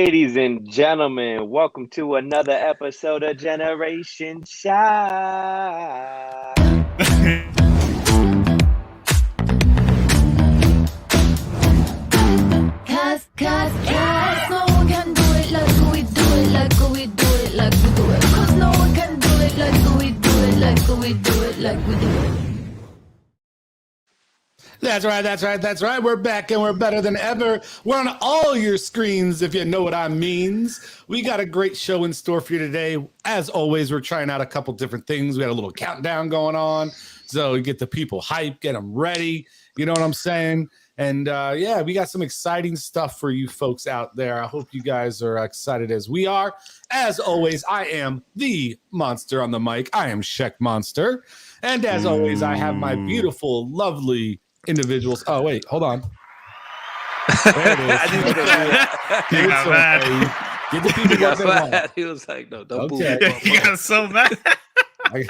Ladies and gentlemen, welcome to another episode of Generation Shock. Cause no one can do it like we do it, like we do it, like we do it. Cause no one can do it like we do it, like we do it, like we do it. That's right. We're back and we're better than ever. We're on all your screens, if you know what I means. We got a great show in store for you today. As always, we're trying out a couple different things. We had a little countdown going on. So we get the people hyped, get them ready. You know what I'm saying? And yeah, we got some exciting stuff for you folks out there. I hope you guys are excited as we are. As always, I am the monster on the mic. I am Sheck Monster. And as always, I have my beautiful, lovely individuals. Oh, wait, hold on. There it is. He got mad. Get the people what they want. He was like, no, don't Okay. boo. He got so mad. He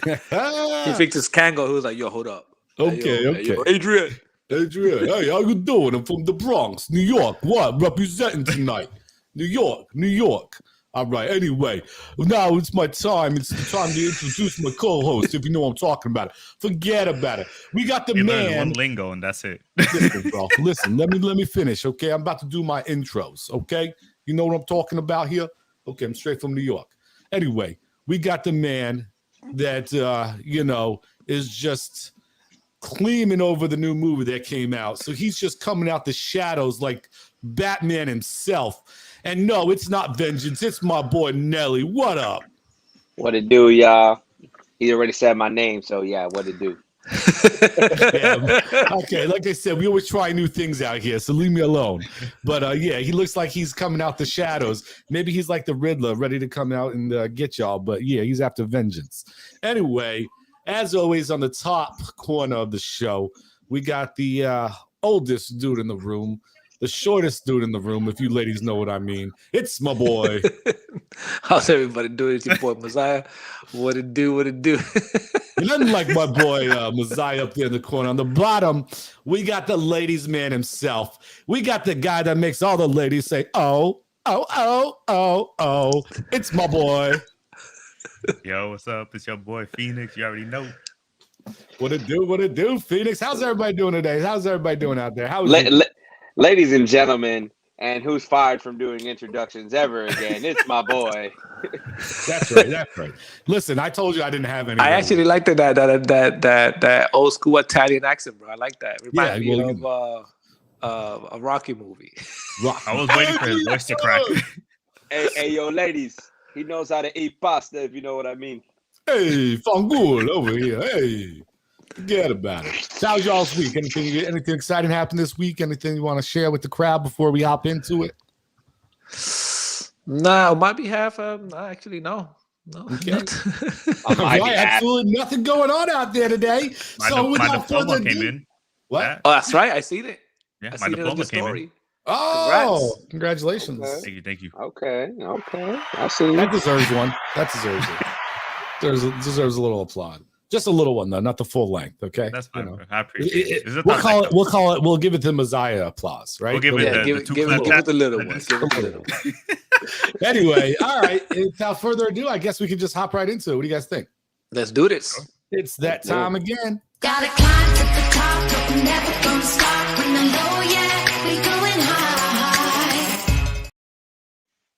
fixed his Kango. He was like, yo, hold up. Okay. Yo, Adrian. Adrian, hey, how you doing? I'm from the Bronx, New York. What? Representing tonight. New York. All right, anyway, now it's my time. It's the time to introduce my co-host, if you know what I'm talking about. Forget about it. We got the You man. learn one lingo and that's it. Listen, bro. Listen, let me finish, okay? I'm about to do my intros, okay? You know what I'm talking about here? Okay, I'm straight from New York. Anyway, we got the man that, is just claiming over the new movie that came out. So he's just coming out the shadows like Batman himself. And no, it's not vengeance. It's my boy Nelly. What up? What it do, y'all? He already said my name, so yeah, what it do? Yeah. Okay, like I said, we always try new things out here, so leave me alone. But yeah, he looks like he's coming out the shadows. Maybe he's like the Riddler, ready to come out and get y'all. But yeah, he's after vengeance. Anyway, as always, on the top corner of the show, we got the oldest dude in the room, the shortest dude in the room, if you ladies know what I mean. It's my boy. How's everybody doing? It's your boy Messiah. What it do? Nothing like my boy Messiah up there in the corner. On the bottom, we got the ladies' man himself. We got the guy that makes all the ladies say, oh. It's my boy. Yo, what's up? It's your boy Phoenix. You already know. What it do, Phoenix? How's everybody doing today? How's everybody doing out there? Ladies and gentlemen, and who's fired from doing introductions ever again? It's my boy. That's right. Listen, I told you I didn't have any. I actually liked that old school Italian accent, bro. I like that. Remind me of a Rocky movie. I was waiting for his voice to crack. Hey, yo, ladies. He knows how to eat pasta, if you know what I mean. Hey, Fangul over here. Hey, forget about it. How's y'all's week? Anything exciting happened this week? Anything you want to share with the crowd before we hop into it? No, on my behalf, actually, no. Okay. Absolutely nothing going on out there today. My diploma came in. What? Oh, that's right. I seen it. Yeah, I my seen it in diploma the came story. in. Oh, congratulations. Okay. Thank you. Okay. I see. That deserves one. That deserves it. Deserves a little applaud. Just a little one though, not the full length. Okay, That's fine. You know. I appreciate it. We'll give it the Messiah applause, right? We'll give it the little one. Give it the little one. Anyway, all right. Without further ado, I guess we can just hop right into it. What do you guys think? Let's do this. It's that time again. Gotta climb to the top, but we're never gonna stop. When the low, yeah, we going high.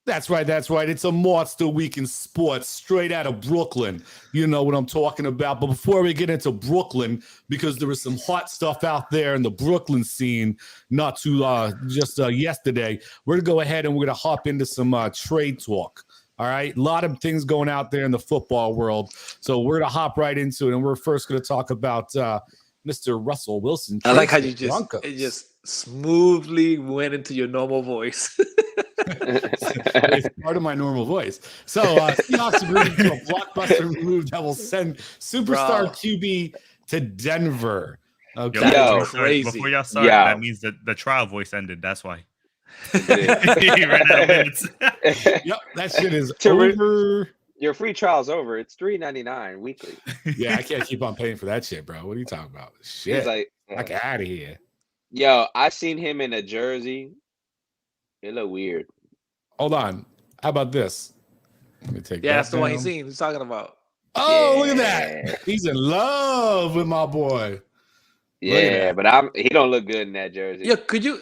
That's right. It's a monster week in sports, straight out of Brooklyn. You know what I'm talking about. But before we get into Brooklyn, because there was some hot stuff out there in the Brooklyn scene not too yesterday, we're going to go ahead and we're going to hop into some trade talk. All right. A lot of things going out there in the football world. So we're going to hop right into it. And we're first going to talk about Mr. Russell Wilson. I like how you just smoothly went into your normal voice. It's part of my normal voice. So Seahawks agreed to a blockbuster move that will send superstar QB to Denver. Okay. Yo, crazy. Before y'all start, that means that the trial voice ended. That's why. He ran out of minutes. Yep, that shit is over. Your free trial's over. It's $3.99 weekly. Yeah, I can't keep on paying for that shit, bro. What are you talking about? Shit. He's like, get out of here. Yo, I seen him in a jersey. It looked weird. hold on. How about this? Let me take that. Yeah, that's the one down. he's talking about. Oh, look at that. He's in love with my boy. Yeah, but he don't look good in that jersey. Yeah, could you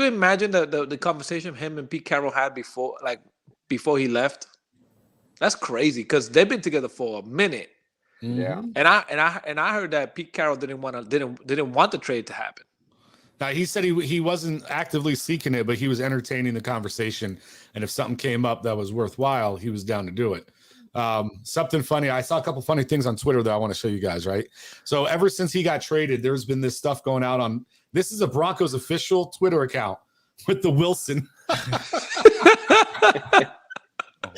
imagine the conversation him and Pete Carroll had before he left? That's crazy because they've been together for a minute. Yeah. And I heard that Pete Carroll didn't want the trade to happen. Now, he said he wasn't actively seeking it, but he was entertaining the conversation. And if something came up that was worthwhile, he was down to do it. Something funny. I saw a couple funny things on Twitter that I want to show you guys, right? So ever since he got traded, there's been this stuff going out on, this is a Broncos official Twitter account with the Wilson. Oh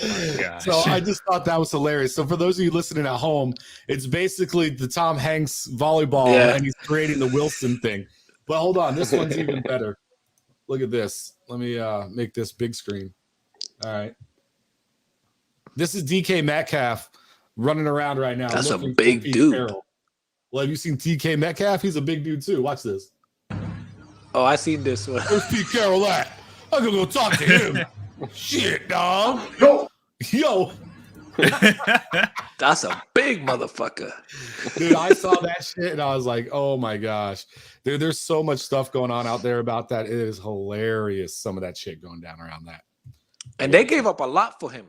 my gosh. So I just thought that was hilarious. So for those of you listening at home, it's basically the Tom Hanks volleyball, and he's creating the Wilson thing. But hold on, this one's even better. Look at this. Let me make this big screen. All right. This is DK Metcalf running around right now. That's a big dude. Carroll. Well, have you seen DK Metcalf? He's a big dude too. Watch this. Oh, I seen this one. Where's Pete Carroll at? I'm gonna go talk to him. Shit, dog. Yo. That's a big motherfucker. Dude, I saw that shit and I was like, oh my gosh. Dude, there's so much stuff going on out there about that. It is hilarious, some of that shit going down around that. And they gave up a lot for him.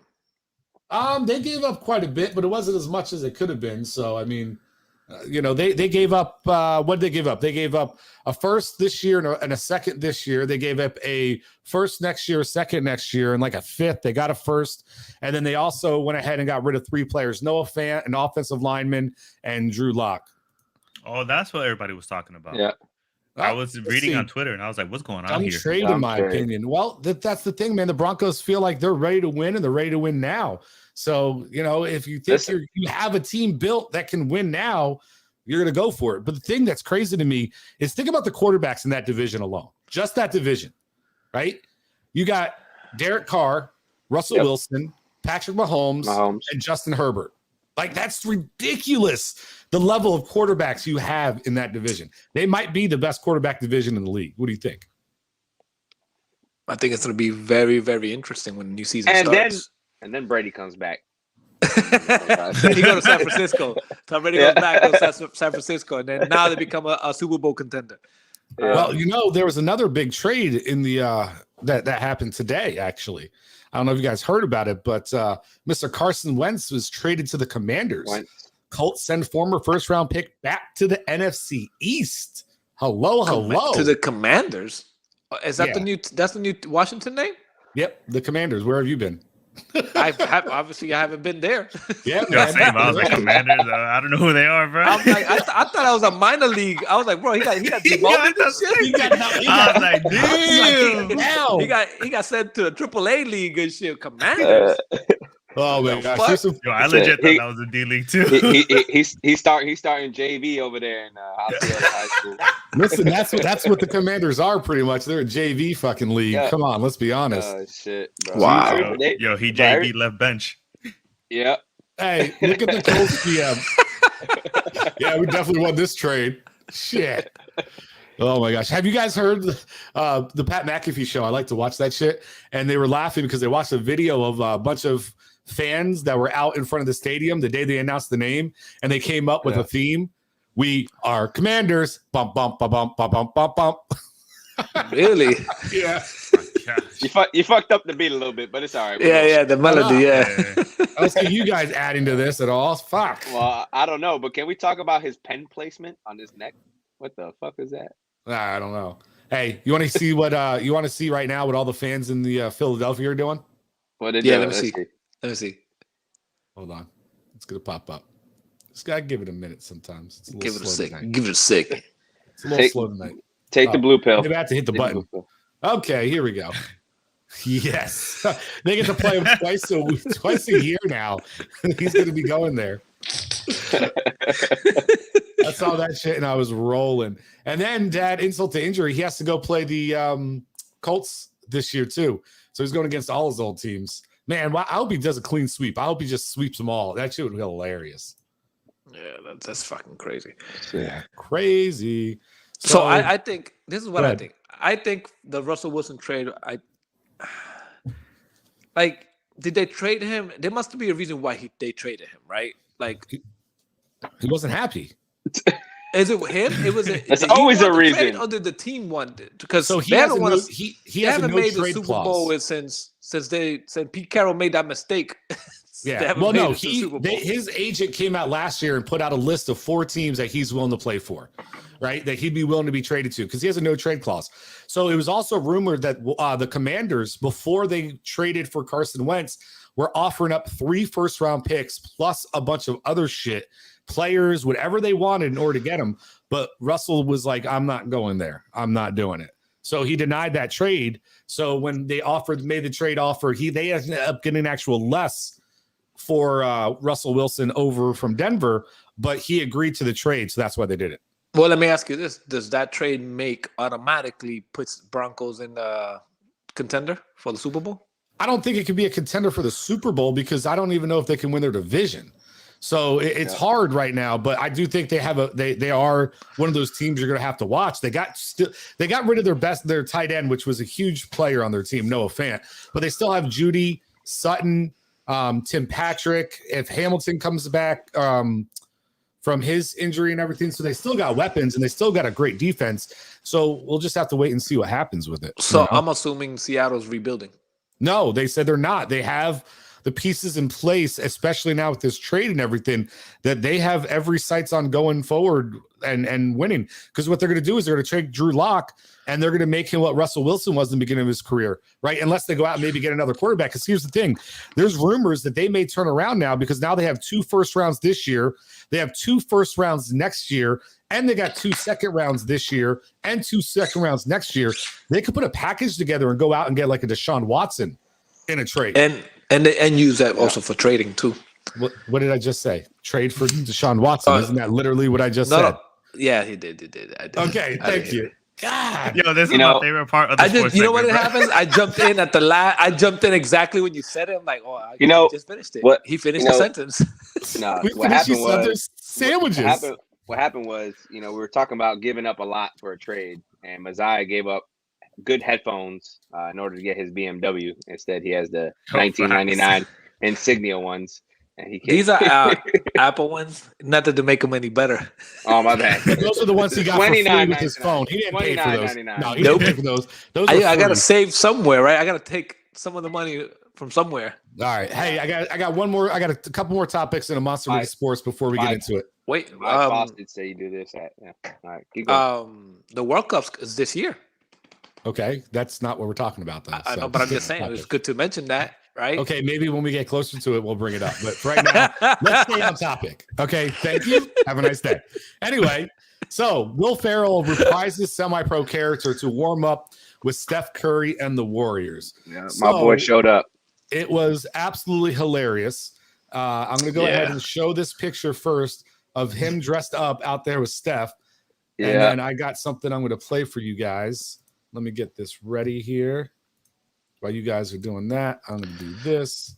They gave up quite a bit, but it wasn't as much as it could have been. So, I mean, they gave up, what did they give up? They gave up a first this year and a second this year. They gave up a first next year, a second next year, and like a fifth. They got a first. And then they also went ahead and got rid of 3 players, Noah Fant, an offensive lineman, and Drew Lock. Oh, that's what everybody was talking about. Yeah. I was reading on Twitter and I was like, what's going on here? Trade, in my opinion. Well, that's the thing, man. The Broncos feel like they're ready to win and they're ready to win now. So, if you think you have a team built that can win now, you're going to go for it. But the thing that's crazy to me is think about the quarterbacks in that division alone. Just that division, right? You got Derek Carr, Russell Wilson, Patrick Mahomes, and Justin Herbert. Like, that's ridiculous, the level of quarterbacks you have in that division. They might be the best quarterback division in the league. What do you think? I think it's going to be very, very interesting when the new season starts. And then Brady comes back. Then he goes to San Francisco. Tom Brady goes back to San Francisco, and then now they become a Super Bowl contender. Well, there was another big trade in the that happened today, actually. I don't know if you guys heard about it, but Mr. Carson Wentz was traded to the Commanders. Colts send former first-round pick back to the NFC East. Hello. To the Commanders? Is that that's the new Washington name? Yep, the Commanders. Where have you been? Obviously I haven't been there. Yeah, same. I was like, Commanders. I don't know who they are, bro. I'm like, I thought I was a minor league. I was like, bro, he got demoted. I was like, damn. He got sent to a AAA league and shit. Commanders. Oh my gosh! I legit thought that was a D League too. He's starting JV over there in high school. Listen, that's what the Commanders are pretty much. They're a JV fucking league. Yeah. Come on, let's be honest. Oh shit! Bro. Wow. He JV left bench. Yeah. Hey, look at the Colts PM. Yeah, we definitely won this trade. Shit. Oh my gosh. Have you guys heard the Pat McAfee show? I like to watch that shit. And they were laughing because they watched a video of a bunch of fans that were out in front of the stadium the day they announced the name, and they came up with a theme. We are Commanders. Bump, bump, bump, bump, bump, bump, bump, bump. Really? Yeah. You fucked up the beat a little bit, but it's all right. Yeah, the melody, I don't see you guys adding to this at all. Fuck. Well, I don't know, but can we talk about his pen placement on his neck? What the fuck is that? I don't know. Hey, you want to see what you want to see right now? What all the fans in the Philadelphia are doing? What did let me see. Hold on, it's gonna pop up. Just gotta give it a minute. Sometimes it's give it a second. Give it a second. It's a little slow tonight. Take the blue pill. Maybe I have to hit the button. Okay, here we go. Yes, they get to play him twice a year now. He's gonna be going there. I saw that shit and I was rolling. And then, Dad, insult to injury, he has to go play the Colts this year too. So he's going against all his old teams. Man, I hope he does a clean sweep. I hope he just sweeps them all. That shit would be hilarious. Yeah, that's fucking crazy. Yeah, crazy. So I think this is what I think. I think the Russell Wilson trade. Like, did they trade him? There must be a reason why they traded him, right? Like, He wasn't happy. is it him? It was. There's Did he always want a the reason. trade, or did the team want it? Because So he they has don't a want no, to. he They has a haven't no made the trade Super clause. Bowl since Pete Carroll made that mistake. They Yeah. haven't Well, made no, it to the Super Bowl. his agent came out last year and put out a list of 4 teams that he's willing to play for, right? That he'd be willing to be traded to because he has a no trade clause. So it was also rumored that the Commanders, before they traded for Carson Wentz, were offering up 3 first-round picks plus a bunch of other shit, players, whatever they wanted in order to get him. But Russell was like, I'm not going there. I'm not doing it. So he denied that trade. So when they made the trade offer, they ended up getting actual less for Russell Wilson over from Denver, but he agreed to the trade. So that's why they did it. Well, let me ask you this: does that trade automatically puts Broncos in the contender for the Super Bowl? I don't think it could be a contender for the Super Bowl because I don't even know if they can win their division. So it's hard right now, but I do think they are one of those teams you're going to have to watch. They got rid of their tight end, which was a huge player on their team, Noah Fant, but they still have Judy, Sutton, Tim Patrick. If Hamilton comes back from his injury and everything, so they still got weapons and they still got a great defense. So we'll just have to wait and see what happens with it. So I'm assuming Seattle's rebuilding. No, they said they're not. They have the pieces in place, especially now with this trade and everything, that they have every sights on going forward and winning. Because what they're going to do is they're going to trade Drew Lock and they're going to make him what Russell Wilson was in the beginning of his career, right? Unless they go out and maybe get another quarterback. Because here's the thing. There's rumors that they may turn around now because now they have 2 first rounds this year. They have 2 first rounds next year. And they got 2 second rounds this year and 2 second rounds next year. They could put a package together and go out and get like a Deshaun Watson in a trade. And use that also for trading too. What did I just say? Trade for Deshaun Watson. Isn't that literally what I just said? No. Yeah, he did. I did. Okay, thank you. God. Yo, this is my favorite part of the sports you know what segment, happens? I jumped in at the last. I jumped in exactly when you said it. I'm like, oh, I just finished it. He finished the sentence. No, We what finished happened these was other sandwiches. what happened was, we were talking about giving up a lot for a trade, and Messiah gave up good headphones in order to get his BMW. Instead, he has the 1999 Insignia ones, and These are Apple ones. Not that they make them any better. Oh, my bad. Those are the ones he got for free with his phone. He didn't pay for those. No, he didn't pay for those. Those I gotta save somewhere, right? I gotta take some of the money from somewhere. All right. Hey, I got one more. I got a couple more topics in a Monster League Sports before we get into it. Wait, My boss did say you do this. Yeah. All right, keep going. The World Cup is this year. Okay, that's not what we're talking about, though. I know, but I'm just saying it's good to mention that, right? Okay, maybe when we get closer to it, we'll bring it up. But for right now, let's stay on topic. Okay, thank you. Have a nice day. Anyway, so Will Ferrell reprises semi-pro character to warm up with Steph Curry and the Warriors. Yeah, my boy showed up. It was absolutely hilarious. I'm going to go ahead and show this picture first of him dressed up out there with Steph. Yeah. And then I got something I'm going to play for you guys. Let me get this ready here. While you guys are doing that, I'm going to do this.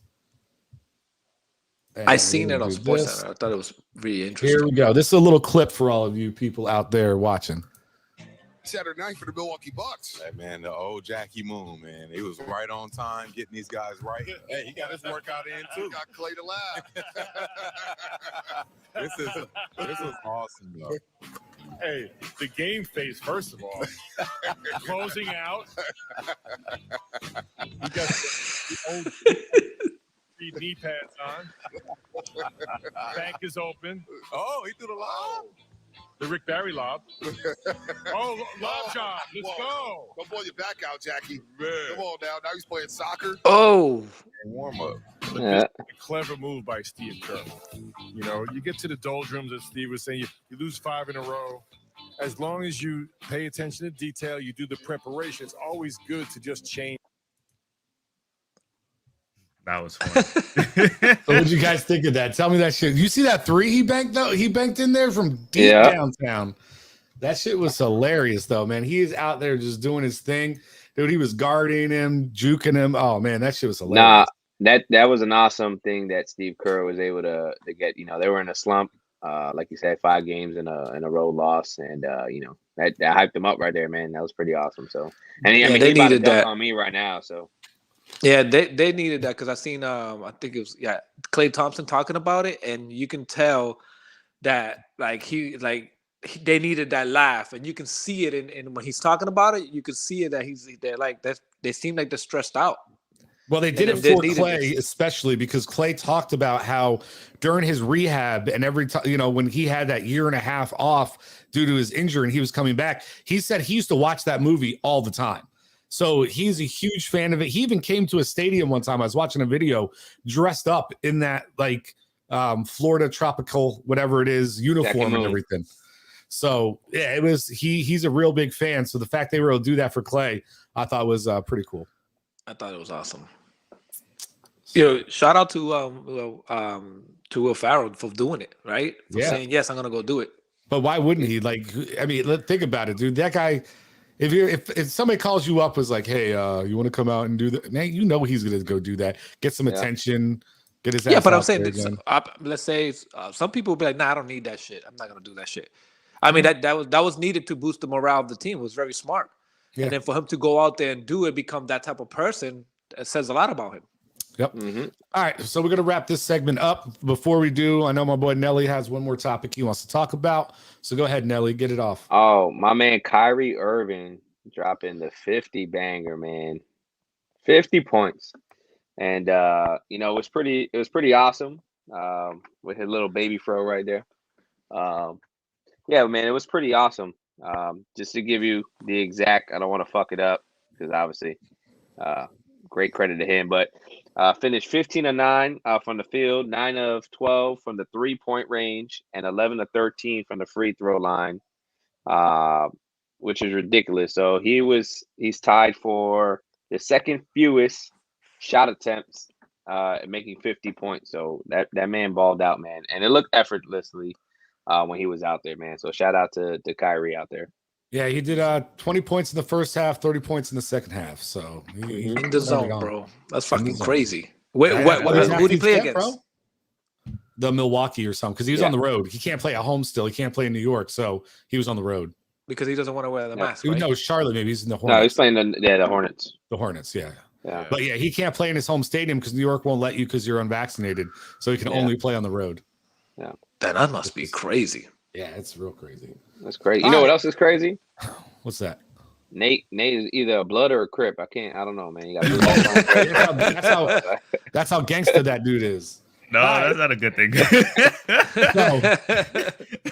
I seen it on SportsCenter. I thought it was really interesting. Here we go. This is a little clip for all of you people out there watching. Saturday night for the Milwaukee Bucks. Hey, man, the old Jackie Moon, man. He was right on time getting these guys right. Hey, he got his workout in, too. Got Clay to laugh. This was awesome, though. Hey, the game face, first of all. Closing out. You got the old knee pads on. Bank is open. Oh, he threw the lob. The Rick Barry lob. Oh, lob job. Let's go. Don't blow your back out, Jackie. Man. Come on now. Now he's playing soccer. Oh. Warm up. A clever move by Steve Kerr. You get to the doldrums, as Steve was saying, you lose 5 in a row. As long as you pay attention to detail, you do the preparation, it's always good to just change. That was fun. So what did you guys think of that? Tell me that shit. You see that 3 he banked though? He banked in there from deep downtown. That shit was hilarious though, man. He is out there just doing his thing. Dude, he was guarding him, juking him. Oh man, that shit was hilarious. Nah, that was an awesome thing that Steve Kerr was able to get. They were in a slump. Like you said, 5 games in a row loss, and that hyped them up right there, man. That was pretty awesome. So, and he they needed that on me right now. So, Yeah, they needed that because I seen I think it was Klay Thompson talking about it, and you can tell that they needed that laugh, and you can see it in when he's talking about it. You can see it that they're like that. They seem like they're stressed out. Well, they did it for Clay, especially because Clay talked about how during his rehab and every time, when he had that year and a half off due to his injury and he was coming back, he said he used to watch that movie all the time. So he's a huge fan of it. He even came to a stadium one time. I was watching a video dressed up in that Florida tropical, whatever it is, uniform and everything. So yeah, it was, he's a real big fan. So the fact they were able to do that for Clay, I thought was pretty cool. I thought it was awesome. Shout out to Will Ferrell for doing it, right? For saying yes, I'm gonna go do it. But why wouldn't he? Think about it, dude. That guy, if somebody calls you up, was like, hey, you want to come out and do that? Man, he's gonna go do that, get some attention, get his ass. Yeah, but I'm saying let's say some people will be like, nah, I don't need that shit. I'm not gonna do that shit. I mean, that was needed to boost the morale of the team. It was very smart. Yeah. And then for him to go out there and do it, become that type of person, it says a lot about him. Yep. Mm-hmm. All right, so we're going to wrap this segment up. Before we do, I know my boy Nelly has one more topic he wants to talk about. So go ahead, Nelly, get it off. Oh, my man Kyrie Irving dropping the 50 banger, man. 50 points. And it was pretty awesome. With his little baby fro right there. Yeah, man, it was pretty awesome. Just to give you the exact, I don't want to fuck it up because obviously great credit to him, but finished 15 of 9 from the field, 9 of 12 from the 3-point range, and 11 of 13 from the free throw line, which is ridiculous. So he's tied for the second fewest shot attempts making 50 points. So that man balled out, man, and it looked effortlessly when he was out there, man. So shout out to Kyrie out there. Yeah, he did 20 points in the first half, 30 points in the second half. So he in the zone, bro. That's fucking crazy. Who did he play against? Bro? The Milwaukee or something, because he was on the road. He can't play at home still. He can't play in New York, so he was on the road. Because he doesn't want to wear the mask, right? No, Charlotte, maybe he's in the Hornets. No, he's playing the Hornets. The Hornets, yeah. But yeah, he can't play in his home stadium because New York won't let you because you're unvaccinated. So he can only play on the road. Yeah. That must be crazy. Yeah, it's real crazy. That's crazy. You know what else is crazy? What's that? Nate is either a blood or a Crip. I don't know, man. You got that's how gangster that dude is. No, that's not a good thing. So,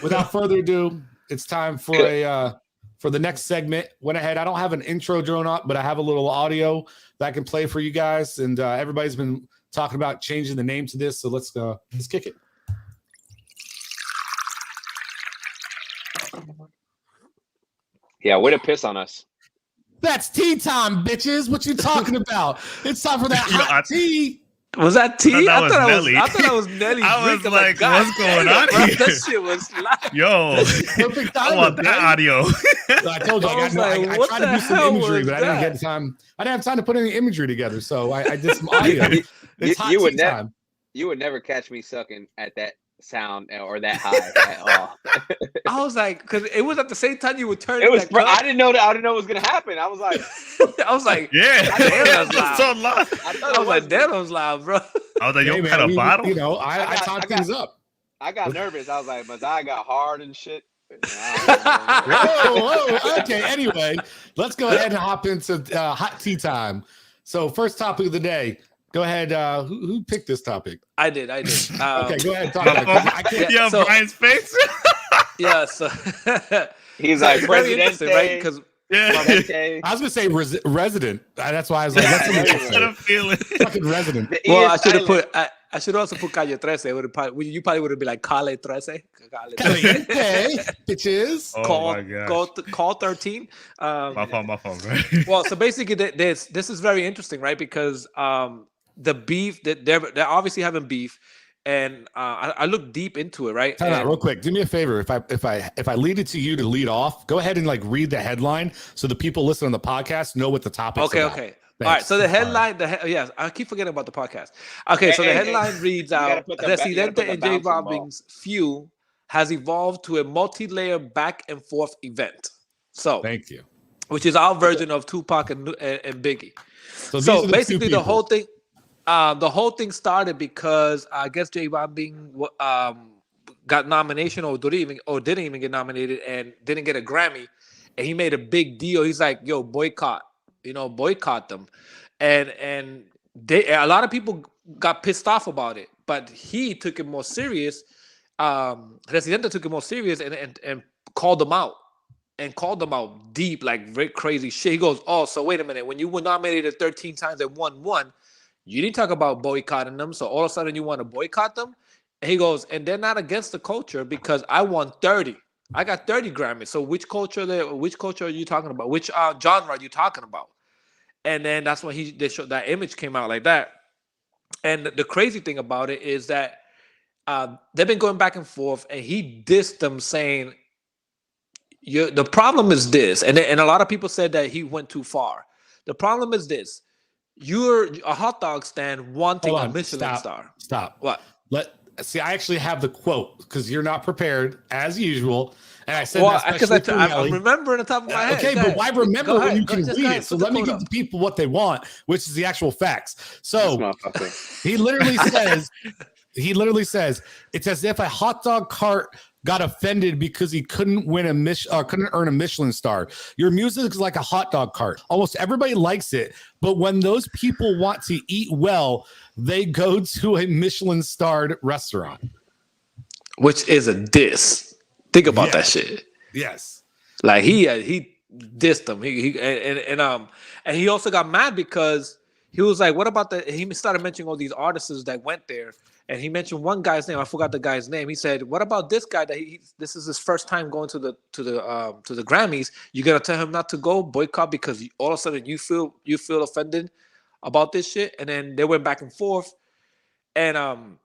without further ado, it's time for the next segment. Went ahead. I don't have an intro drawn up, but I have a little audio that I can play for you guys. And everybody's been talking about changing the name to this, so let's kick it. Yeah, way to piss on us. That's tea time, bitches. What you talking about? It's time for that hot tea. Was that tea? I thought that was Nelly. I was like, what's going on here? That shit was live. Yo, I want that audio. I told you, I tried to do some imagery, but I didn't get time. I didn't have time to put any imagery together, so I did some audio. It's hot tea time. You would never catch me sucking at that sound or that high at all. I was like, because it was at the same time you would turn. It was. I didn't know it was gonna happen. I was like, yeah, damn, that's so loud. I was like, damn, that was loud, bro. I was like, yo, kind of bottle. I tied things up. I got nervous. I was like, but I got hard and shit. Whoa. Okay. Anyway, let's go ahead and hop into hot tea time. So, first topic of the day. Go ahead. Who picked this topic? I did. Okay, go ahead. Talk about it. Yeah, Brian's face. Yeah. So he's like Presidente, right? Because I was gonna say resident. That's why I was like, that's what I'm feeling. Fucking resident. Well, I should have put. I should also put Calle 13. You probably would have been like Calle 13. Hey, bitches. Call 13. My phone. Right? Well, so basically, this is very interesting, right? Because the beef that they're obviously having beef, and I looked deep into it, right? Time out real quick. Do me a favor. If I lead it to you to lead off, go ahead and read the headline so the people listening on the podcast know what the topic is about. Okay. Thanks. All right, so the headline, yes, I keep forgetting about the podcast. Okay, so the headline reads out, Residente and J Balvin's feud has evolved to a multi-layer back and forth event. So, thank you. Which is our version of Tupac and Biggie. So, these are the two basically, the people. whole thing started because I guess J Balvin got nomination or didn't even get nominated and didn't get a Grammy, and he made a big deal. He's like, "Yo, boycott them," and a lot of people got pissed off about it, but he took it more serious. Residente took it more serious and called them out. And called them out deep, like very crazy shit. He goes, "Oh, so wait a minute. When you were nominated 13 times and won one, you didn't talk about boycotting them. So all of a sudden you want to boycott them?" And he goes, "And they're not against the culture because I won 30. I got 30 Grammys. So which culture are you talking about? Which genre are you talking about?" And then that's when they showed that image came out like that. And the crazy thing about it is that they've been going back and forth, and he dissed them saying, the problem is this, and a lot of people said that he went too far. The problem is this: you're a hot dog stand wanting a Michelin star. Stop. What? See, I actually have the quote because you're not prepared as usual, and I said because I'm remembering the top of my head. Okay, but why remember when you can read it? So let me give the people what they want, which is the actual facts. So he literally says, it's as if a hot dog cart got offended because he couldn't couldn't earn a Michelin star. Your music is like a hot dog cart. Almost everybody likes it, but when those people want to eat well, they go to a Michelin starred restaurant, which is a diss. Think about that shit. Yes, like he dissed them. And he also got mad because he was like, "What about he started mentioning all these artists that went there." And he mentioned one guy's name. I forgot the guy's name. He said, "What about this guy that this is his first time going to the Grammys? You gonna tell him not to go, boycott because all of a sudden you feel offended about this shit?" And then they went back and forth, and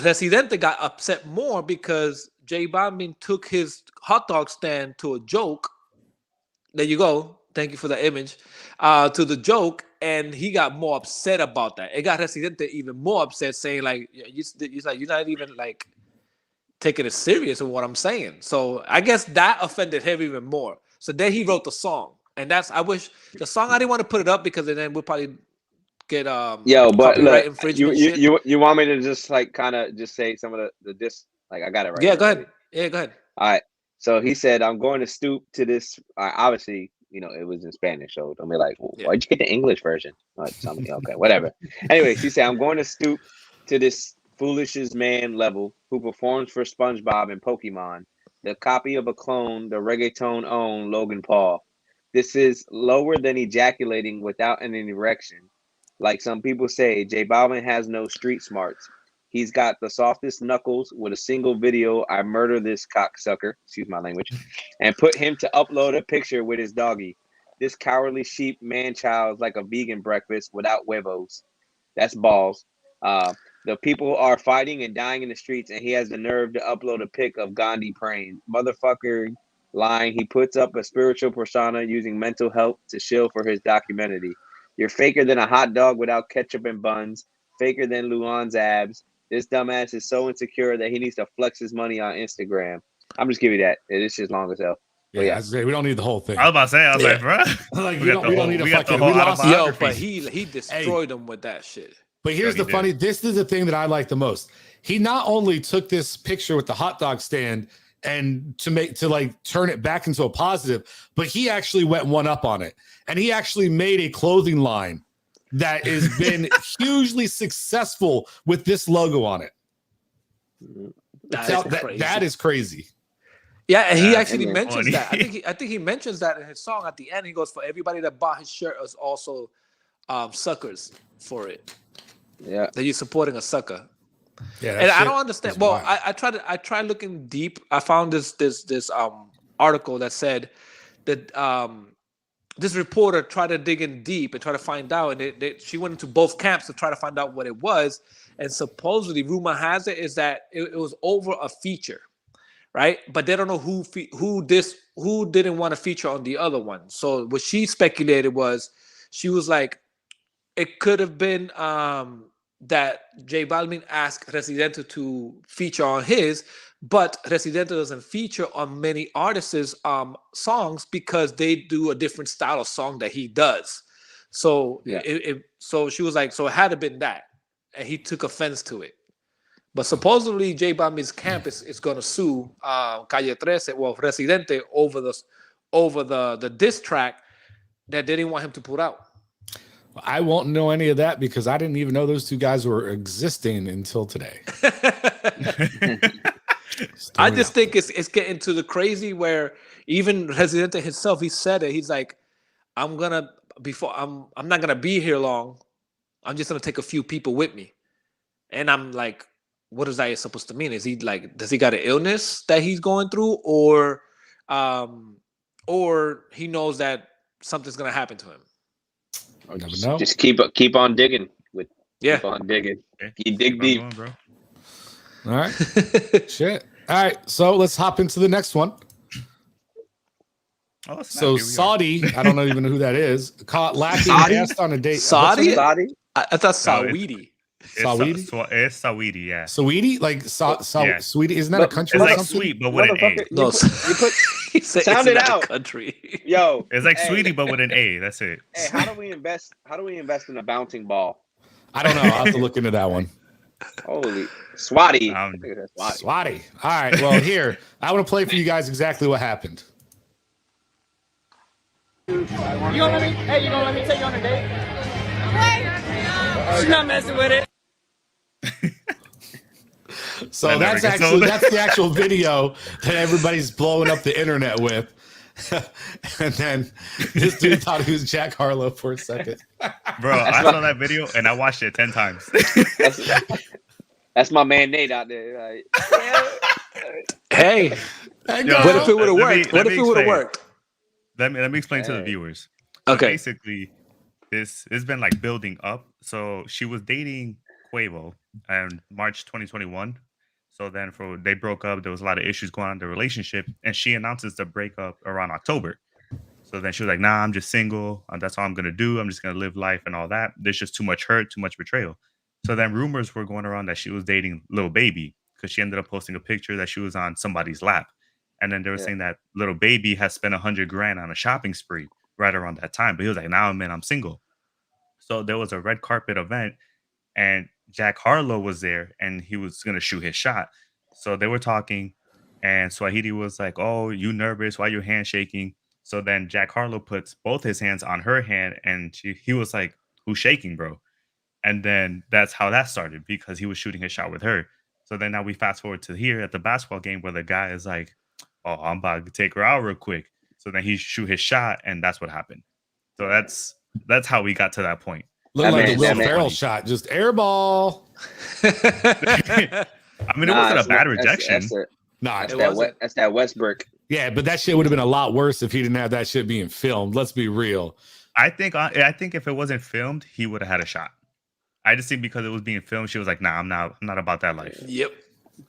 Residente got upset more because J Balvin took his hot dog stand to a joke. There you go. Thank you for the image. To the joke, and he got more upset about that. It got Residente even more upset, saying like, "You're not even like taking it serious in what I'm saying." So I guess that offended him even more. So then he wrote the song, and I wish the song. I didn't want to put it up because then we'll probably get but look, infringement. You want me to just like kind of just say some of the diss? Like I got it right. Yeah, go ahead. Yeah, go ahead. All right. So he said, "I'm going to stoop to this." Obviously, it was in Spanish, so don't be like, "Why'd you get the English version?" Okay, whatever. Anyways, he said, "I'm going to stoop to this foolishest man level who performs for SpongeBob and Pokemon, the copy of a clone, the reggaeton own Logan Paul. This is lower than ejaculating without an erection. Like some people say, J Balvin has no street smarts. He's got the softest knuckles with a single video. I murder this cocksucker," excuse my language, "and put him to upload a picture with his doggy. This cowardly sheep man-child is like a vegan breakfast without huevos. That's balls. The people are fighting and dying in the streets, and he has the nerve to upload a pic of Gandhi praying. Motherfucker lying. He puts up a spiritual persona using mental health to shield for his documentary. You're faker than a hot dog without ketchup and buns. Faker than Luan's abs. This dumbass is so insecure that he needs to flex his money on Instagram." I'm just giving you that. It's just long as hell. Yeah, we don't need the whole thing. I was about to say, I was like, bro, we don't need a fucking. We lost. Yo, but he destroyed them with that shit. But here's the funny. This is the thing that I like the most. He not only took this picture with the hot dog stand and to turn it back into a positive, but he actually went one up on it, and he actually made a clothing line that has been hugely successful with this logo on it. That is crazy. Yeah, and he actually mentions that. I think he mentions that in his song at the end. He goes, "For everybody that bought his shirt is also suckers for it." Yeah, that you're supporting a sucker. Yeah, and I don't understand. Well, I tried looking deep. I found this article that said that this reporter tried to dig in deep and try to find out, and she went into both camps to try to find out what it was. And supposedly, rumor has it is that it was over a feature, right? But they don't know who didn't want to feature on the other one. So what she speculated was, she was like, it could have been that J Balvin asked Residente to feature on his, but Residente doesn't feature on many artists' songs because they do a different style of song that he does. So so she was like, so it had to been that, and he took offense to it. But supposedly J Balvin's camp is going to sue Calle 13, well, Residente over the diss track that they didn't want him to put out. I won't know any of that because I didn't even know those two guys were existing until today. I just think it's getting to the crazy where even Residente himself, he said it. He's like, I'm not gonna be here long. I'm just gonna take a few people with me. And I'm like, what is that supposed to mean? Is he like, does he got an illness that he's going through, or he knows that something's gonna happen to him? Never know. Just keep on digging. Keep on digging. Okay. You dig deep. Going, bro. All right. Shit. All right. So let's hop into the next one. Oh, So Saudi, I don't know even who that is, caught lacking asked on a date. Saudi? Saudi? I thought Saweetie. Saweetie? It's Saweetie, yeah. Saweetie? Like Yeah. Sweetie? Isn't that a country? It's or like something? sweet, but with an A. Motherfucker, No, you put he said sound it's it not a out. country. yo. It's like hey, sweetie, but with an A. That's it. Hey, how do we invest in a bouncing ball? I don't know. I'll have to look into that one. Holy Swati. Um, I think that's Swati. Swati. All right. Well, here, I want to play for you guys exactly what happened. You gonna let me take you on a date? She's not messing with it. So That never that's gets actually old. that's the actual video that everybody's blowing up the internet with. And then this dude thought he was Jack Harlow for a second. Bro, I saw that video and I watched it 10 times. That's my man Nate out there. Like, Hey, Yo, what if it would have let me- worked? let What if me it would have explain. worked? Let me explain to the viewers. So Okay. basically, it's been like building up. So she was dating Quavo in March 2021. So then they broke up. There was a lot of issues going on in the relationship, and she announces the breakup around October. So then she was like, "Nah, I'm just single. That's all I'm gonna do. I'm just gonna live life and all that. There's just too much hurt, too much betrayal." So then rumors were going around that she was dating Lil Baby because she ended up posting a picture that she was on somebody's lap. And then they were saying that Little Baby has spent $100,000 on a shopping spree right around that time. But he was like, "Now, man, I'm single." So there was a red carpet event, and Jack Harlow was there, and he was gonna shoot his shot. So they were talking, and Swahili was like, "Oh, you nervous? Why your hand shaking?" So then Jack Harlow puts both his hands on her hand, and he was like, "Who's shaking, bro?" And then that's how that started because he was shooting his shot with her. So then now we fast forward to here at the basketball game where the guy is like, "Oh, I'm about to take her out real quick." So then he shoot his shot, and that's what happened. So that's how we got to that point. Looked like a man- Will that man- Ferrell shot, just airball. I mean, it wasn't a bad rejection. Nah, That's that Westbrook. yeah, but that shit would have been a lot worse if he didn't have that shit being filmed. Let's be real. I think if it wasn't filmed, he would have had a shot. I just think because it was being filmed, she was like, "Nah, I'm not about that life." Yep.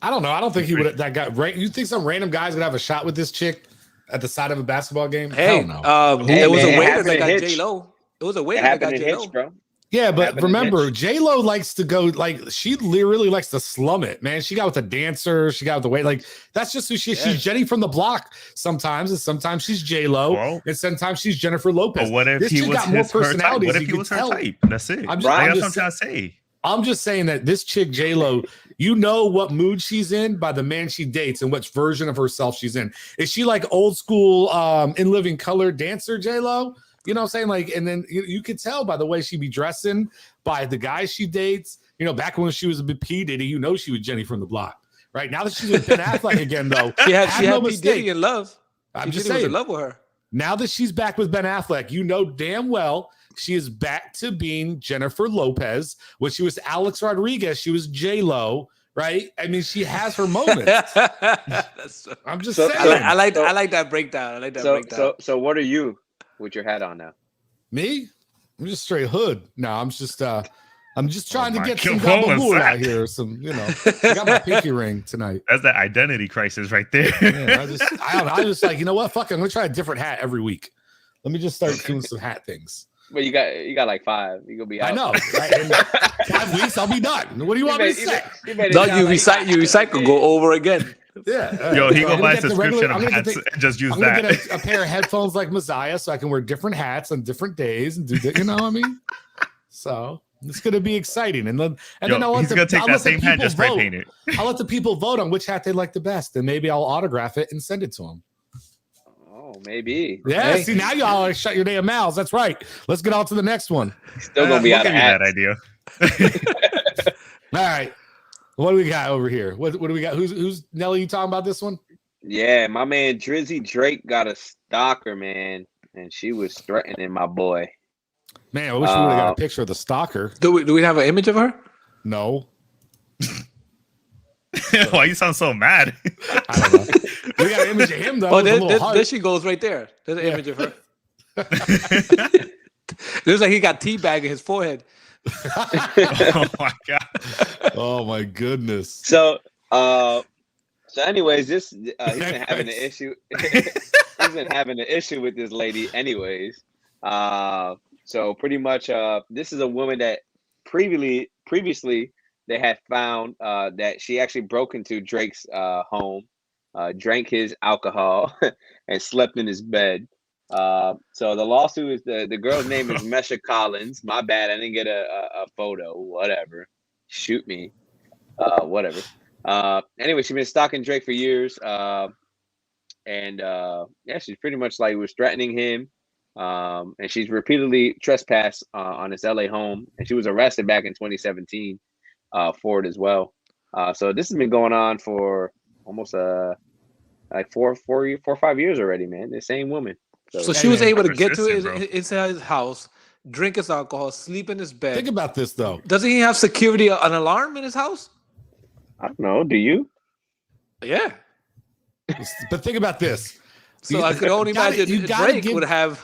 I don't know. I don't think he would have. That guy, right? You think some random guy's gonna have a shot with this chick at the side of a basketball game? Hey, Hell no. it was man, a it waiter happened that in got Hitch. J-Lo. It was a It waiter that happened got in J-Lo. Hitch, bro. Yeah, but happened in remember, Hitch. J-Lo likes to go, like, she really likes to slum it, man. She got with the dancer, she got with the way, like, that's just who she is. Yeah. She's Jenny from the block sometimes, and sometimes she's J-Lo, Well, and sometimes she's Jennifer Lopez. But what if This he chick was got more her type? personalities. What if You he can was her tell. type? That's it. I'm just- Like, I'm that's just what I'm trying to say. I'm just saying that this chick, J-Lo, you know what mood she's in by the man she dates and which version of herself she's in. Is she like old school In Living Color dancer J-Lo? You know what I'm saying? Like, and then you could tell by the way she be dressing, by the guys she dates. You know, back when she was a bit P. Diddy, you know she was Jenny from the block. Right now that she's with Ben Affleck again, though. She had no P. mistake. Diddy in love. I'm P. just Diddy was saying. in love with her. Now that she's back with Ben Affleck, you know damn well she is back to being Jennifer Lopez. When she was Alex Rodriguez, she was J-Lo, right? I mean, she has her moments. I'm just So- saying. I like that breakdown. I like that breakdown. So what are you with your hat on now? Me? I'm just straight hood. No, I'm just trying to my get some God, what was gabagool that? out here. Some, you know, I got my pinky ring tonight. That's that identity crisis right there. Yeah, I don't know. I just like, you know what? Fuck it. I'm gonna try a different hat every week. Let me just start doing some hat things. But you got like 5. You gonna be out. I know. Right? And weeks, I'll be done. What do you want me to say? No, you recycle, go over again. Yeah. Yo, he So go I'm buy a gonna get the subscription I'm of gonna get hats the- and just use I'm gonna that. get a pair of headphones like Messiah, so I can wear different hats on different days and do that. You know what I mean? So it's gonna be exciting, and then Yo, I'll he's let gonna take I'll that let the same hat, people just spray vote. paint it. I'll let the people vote on which hat they like the best, and maybe I'll autograph it and send it to them. Oh, maybe. Yeah. Hey. See, now y'all are shut your damn mouths. That's right. Let's get on to the next one. Still gonna be We'll out of give you that hats. idea. All right. What do we got over here? What do we got? Who's Nelly? You talking about this one? Yeah, my man Drizzy Drake got a stalker, man, and she was threatening my boy. Man, I wish we would have got a picture of the stalker. Do we have an image of her? No. Why you sound so mad? I don't know. We got an image of him though. Oh, with a little there heart. she goes right there. There's an Yeah. image of her. Looks like he got teabag in his forehead. Oh my god. Oh my goodness. So anyways, this he's been having an issue. He's been having an issue with this lady, anyways. So pretty much, this is a woman that previously they had found that she actually broke into Drake's home, drank his alcohol, and slept in his bed. So the lawsuit is the girl's name is Mesha Collins. My bad, I didn't get a photo. Whatever, shoot me. Whatever. Anyway, she's been stalking Drake for years. And yeah, she's pretty much like was threatening him. And she's repeatedly trespassed on his LA home, and she was arrested back in 2017 for it as well. So this has been going on for almost like 4 or 5 years already, man. The same woman. So she was able to get to persistent, bro. inside his house, drink his alcohol, sleep in his bed. Think about this though. Doesn't he have security, an alarm in his house? I don't know. Do you? Yeah. But think about this. So I could only imagine Drake would have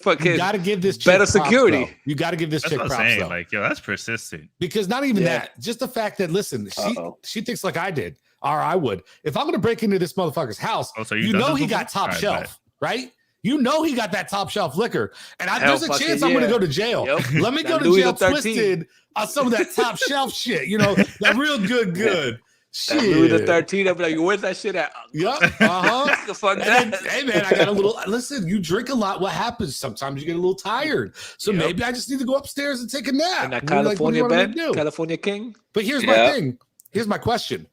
fucking You got to give this chick better props, security. though. You got to give this That's chick what I'm props saying. though. Like, yo, that's persistent. Because not even Yeah. that, just the fact that listen, Uh-oh. she thinks like I did, or I would. If I'm gonna break into this motherfucker's house, Oh, so you done know this he before? got top All right, shelf, bet. right? You know he got that top shelf liquor, and Hell there's a fucking chance I'm gonna yeah. go to jail. Yep. Let me That go to Louis jail the 13. twisted on some of that top shelf shit. You know, that real good. That Shit. Louis the 13. I'd be like, where's that shit at? Yep. Uh-huh. The fuck And that? then, hey man, I got a little. Listen, you drink a lot. What happens? Sometimes you get a little tired. So Yep. maybe I just need to go upstairs and take a nap. In that And you're like, what do California you want me to bed, do? California King. But here's Yeah. my thing. Here's my question.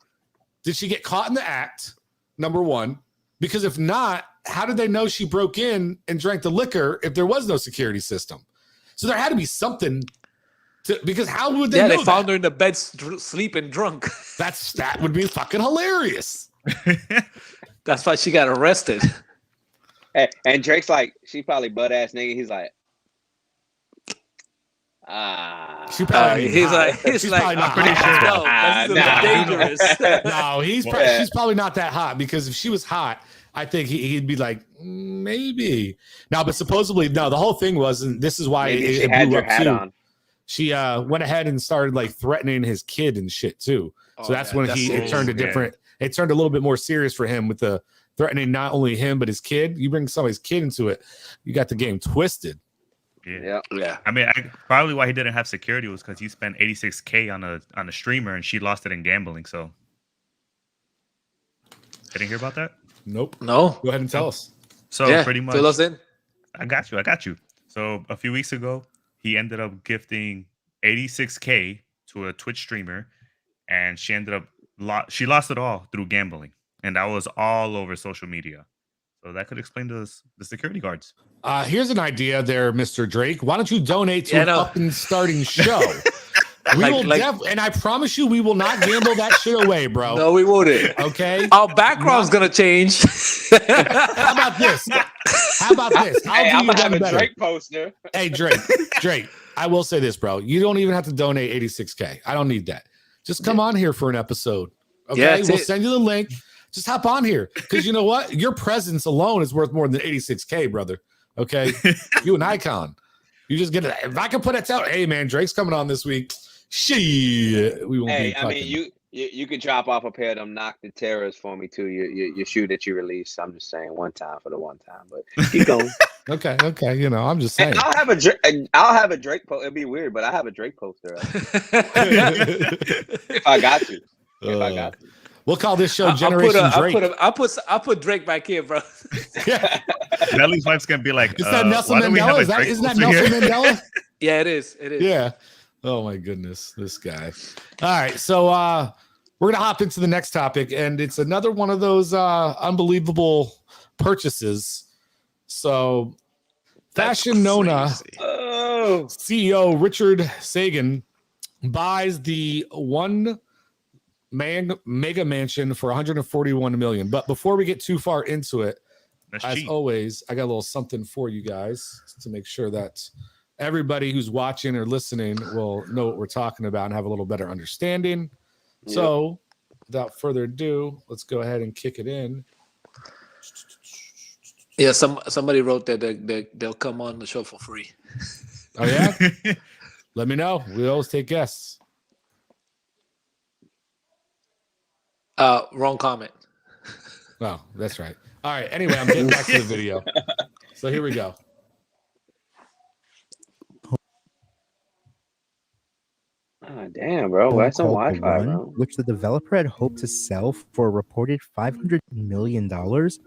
Did she get caught in the act? Number one. Because if not, how did they know she broke in and drank the liquor if there was no security system? So there had to be something to, because how would they Yeah, know they found that? her in the bed sleeping drunk. That would be fucking hilarious. That's why she got arrested. And Drake's like, she probably butt ass nigga. He's like, She probably he's not. like, She's probably not pretty hot. sure. no, that's Nah. dangerous. No, Yeah. she's probably not that hot because if she was hot, I think he'd be like, maybe. No, but supposedly, no, the whole thing was, and this is why maybe it she had blew your up hat too. on. She went ahead and started like threatening his kid and shit too. So Oh, that's yeah, when that's it serious. turned a Yeah. different. It turned a little bit more serious for him with the threatening not only him but his kid. You bring somebody's kid into it, you got the game twisted. Yeah. Yeah. I mean, probably why he didn't have security was because he spent $86K on a streamer and she lost it in gambling. So, didn't hear about that. Nope. No. Go ahead and tell us. So Yeah, pretty much, fill us in. I got you. So a few weeks ago, he ended up gifting $86K to a Twitch streamer, and she ended up she lost it all through gambling, and that was all over social media. So that could explain the security guards. Here's an idea there, Mr. Drake. Why don't you donate to Yeah, an no. up and starting show? We Like- will and I promise you, we will not gamble that shit away, bro. No, we wouldn't. Okay. Our background's gonna change. How about this? How about this? I'll Hey, do I'm you gonna have one a better. Drake poster. Hey, Drake, I will say this, bro. You don't even have to donate 86K. I don't need that. Just come on here for an episode. Okay. Yeah, that's we'll it. send you the link. Just hop on here. Because you know what? Your presence alone is worth more than 86K, brother. Okay. You an icon. You just get it. If I can put it out, hey man, Drake's coming on this week. Shit. We won't Hey, be I fucking. mean, You could drop off a pair of them Knock the Terrors for me too. Your shoe that you released. I'm just saying one time for the one time, but keep going. Okay. You know, I'm just saying. And I'll have a Drake poster. It'd be weird, but I have a Drake poster up. If I got to. If I got to. We'll call this show Generation Drake. I'll put Drake back here, bro. Nelly's wife's gonna be like, is that Nelson Mandela? Isn't that Nelson Mandela? Yeah, it is. It is. Yeah. Oh my goodness, this guy. All right, so we're gonna hop into the next topic, and it's another one of those unbelievable purchases. So, Fashion Nona CEO Richard Sagan buys the mega mansion for 141 million. But before we get too far into it, as always, I got a little something for you guys to make sure that everybody who's watching or listening will know what we're talking about and have a little better understanding. Yep. So without further ado, let's go ahead and kick it in. Yeah, somebody wrote that they'll come on the show for free. Oh yeah? Let me know. We always take guests. Wrong comment. Oh, that's right. All right. Anyway, I'm getting back to the video. So here we go. Oh, damn, bro. That's some Wi-Fi, bro. Which the developer had hoped to sell for a reported $500 million,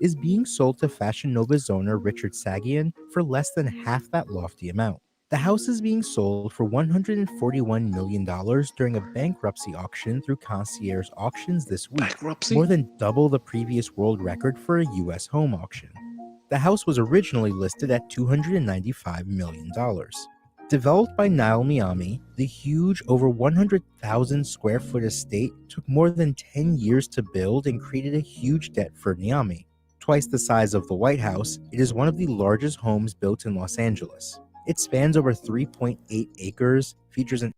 is being sold to Fashion Nova's owner Richard Sagan for less than half that lofty amount. The house is being sold for $141 million during a bankruptcy auction through Concierge Auctions this week, more than double the previous world record for a U.S. home auction. The house was originally listed at $295 million. Developed by Niall Miami, the huge, over 100,000 square foot estate took more than 10 years to build and created a huge debt for Miami. Twice the size of the White House, it is one of the largest homes built in Los Angeles. It spans over 3.8 acres, features an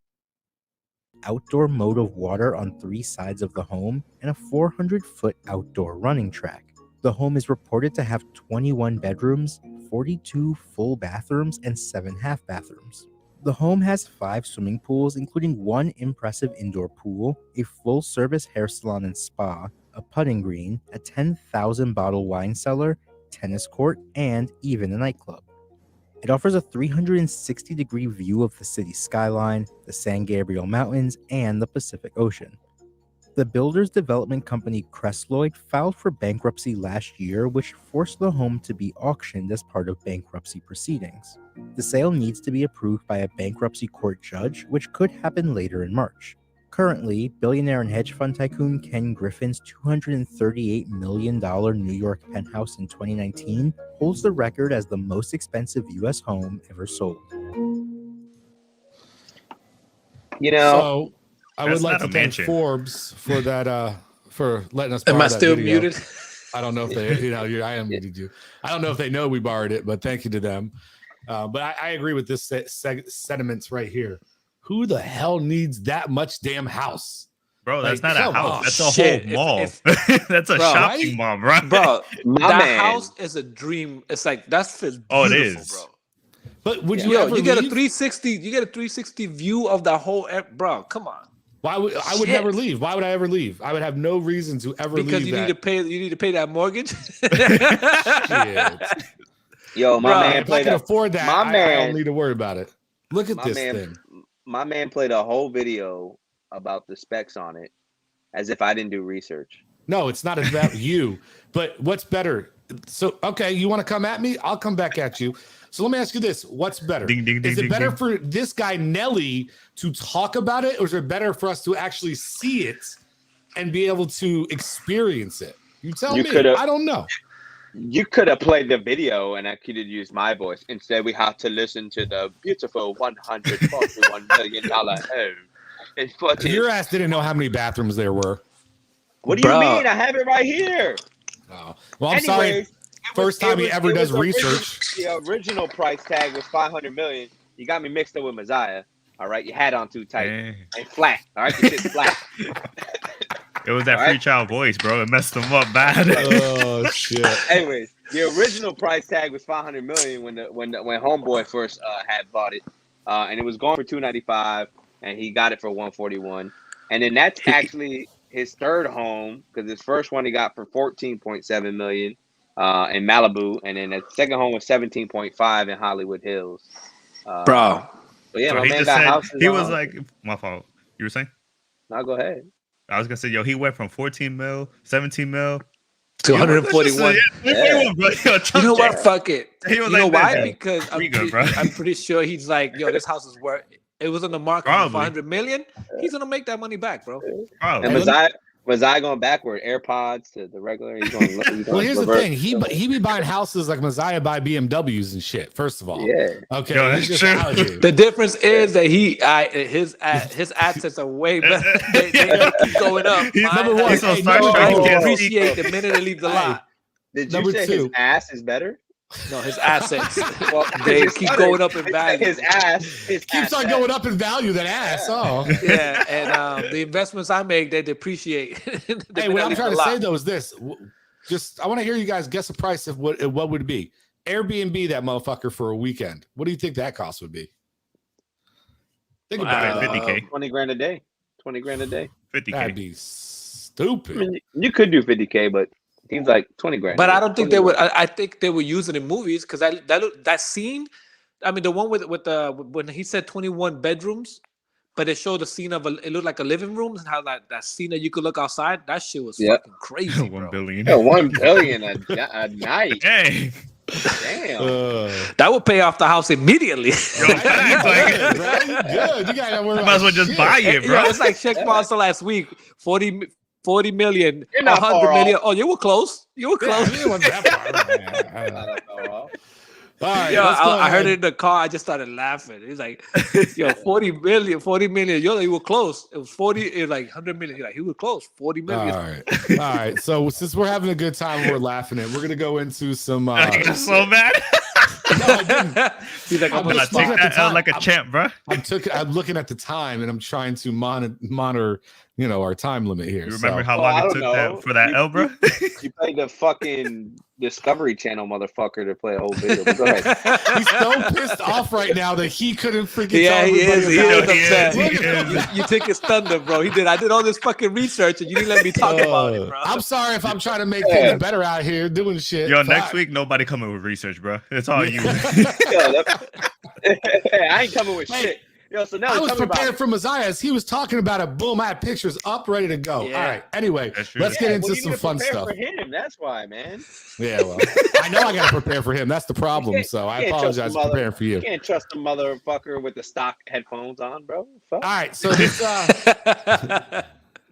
outdoor moat of water on 3 sides of the home, and a 400-foot outdoor running track. The home is reported to have 21 bedrooms, 42 full bathrooms, and 7 half bathrooms. The home has 5 swimming pools, including 1 impressive indoor pool, a full-service hair salon and spa, a putting green, a 10,000-bottle wine cellar, tennis court, and even a nightclub. It offers a 360-degree view of the city skyline, the San Gabriel Mountains, and the Pacific Ocean. The builder's development company Crestloyd filed for bankruptcy last year, which forced the home to be auctioned as part of bankruptcy proceedings. The sale needs to be approved by a bankruptcy court judge, which could happen later in March. Currently, billionaire and hedge fund tycoon Ken Griffin's $238 million New York penthouse in 2019 holds the record as the most expensive U.S. home ever sold. You know, so I would like to thank Forbes for that, for letting us borrow Am I that still video. muted? I don't know if they, I am muted you. I don't know if they know we borrowed it, but thank you to them. But I agree with this sentiments right here. Who the hell needs that much damn house? Bro, that's Like, not a house. on. That's a Shit. whole mall. That's a Bro, shopping mall, bro. Bro, My that man. house is a dream. It's like that's beautiful, Oh, it is. bro. But would you Yo, ever you get a leave? 360. You get a 360 view of the whole. Bro, come on. Why would I would Shit. never leave? Why would I ever leave? I would have no reason to ever Because leave you that. need to pay. You need to pay that mortgage. Shit. yo, my Bro, man If I played can a afford that, my I man- don't need to worry about it. Look at my this man, thing. my man played a whole video about the specs on it, as if I didn't do research. No, it's not about you. But what's better? So, okay, you want to come at me? I'll come back at you. So let me ask you this. What's better? Ding, ding, ding, Is it ding, better ding. for this guy, Nelly, to talk about it? Or is it better for us to actually see it and be able to experience it? You tell You me. could've- I don't know. You could have played the video, and I could have used my voice. Instead, we have to listen to the beautiful $141 million home. And fucking, Your ass didn't know how many bathrooms there were. what do you Bro. mean? I have it right here. Oh. Well, I'm sorry. Anyways, First time he ever does research. The original price tag was $500 million. You got me mixed up with Messiah. All right, you had on too tight Eh. and flat. All right, the shit's flat. It was that All right. free child voice, bro. It messed him up bad. Oh shit. Anyways, the original price tag was $500 million when Homeboy first had bought it, and it was going for $295, and he got it for $141. And then that's actually his third home, because his first one he got for $14.7 million in Malibu, and then the second home was $17.5 in Hollywood Hills. Bro. But yeah, So my he man just got said houses. he was on. like, my fault. You were saying? No, go ahead. I was gonna say, yo, he went from 14 mil, 17 mil to 141. Yeah. Bro. Yo, You know what? Fuck it. He was You know like, why? man, Because we good, bro. I'm pretty sure he's like, yo, this house is worth. It was on the market for Probably. $500 million. He's gonna make that money back, bro. Probably. And was I going backward? AirPods to the regular? He's going Well, here's the reverse. thing. He be buying houses like Messiah buy BMWs and shit. First of all, Yeah. Okay. Yo, he's that's just true. out here. The difference is that his assets are way better. They keep going up. He's Mine number one. He's so Hey, Star no, Trek, he no, can't see. appreciate the minute they leave the lot. Did you Number say two. his ass is better? No, his assets. Well, They his keep son going is- up in value. His ass Keeps on going up in value. That ass. Oh. Yeah, and the investments I make, they depreciate. Hey, what I'm trying to say though is this: just I want to hear you guys guess a price of what would it be. Airbnb that motherfucker for a weekend. What do you think that cost would be? Think about it. 50K. 20 grand a day. 20 grand a day. 50K. That'd be stupid. I mean, you could do 50K, but it seems like 20 grand. But I don't think 20 they would. grand. I think they would use it in movies because that scene. I mean, the one with when he said 21 bedrooms, but it showed a scene of it looked like a living room and how that scene that you could look outside. That shit was fucking crazy, 1 bro. billion. Yeah, 1 billion a night. Hey. Damn. That would pay off the house immediately. Yo, facts, like, Good. You gotta worry might as well just buy it, bro. It's like check sponsor last week. 40 million, You're not 100 far million. off. Oh, you were close. You were close. All right, Yo, let's go I heard ahead. it in the car. I just started laughing. He's like, yo, 40 million. Yo, you were close. It was 40. It was like 100 million. You're like, he was close. 40 million. All right. So since we're having a good time, and we're laughing it. We're gonna go into some. I got so mad. No, I didn't. He's like, I'm I'm just gonna looking Take at the that L time. like a champ, bro. I'm looking at the time and I'm trying to monitor, our time limit here. You remember So- how I long it don't took know. that for that L, bro? You played the fucking Discovery Channel motherfucker to play a whole video. But go ahead. he's so pissed off right now that he couldn't freaking Yeah, tell he everybody is. He about is it. upset. He is. You took his thunder, bro. He did. I did all this fucking research and you didn't let me talk about it, bro. I'm sorry if I'm trying to make things better out here doing shit. Yo, Fuck. next week, nobody coming with research, bro. It's all you. Yo, I ain't coming with Hey, shit. Yo, so now I was tell me about prepared it. for Messiah as he was talking about it. Boom, I had pictures up, ready to go. Yeah. All right. Anyway, That's true. let's get Yeah, into well, you some need to fun prepare stuff. For him, that's why, man. Yeah, well, I know I got to prepare for him. That's the problem. So I You can't trust apologize the for preparing for you. You can't trust the motherfucker with the stock headphones on, bro. Fuck. All right. So this.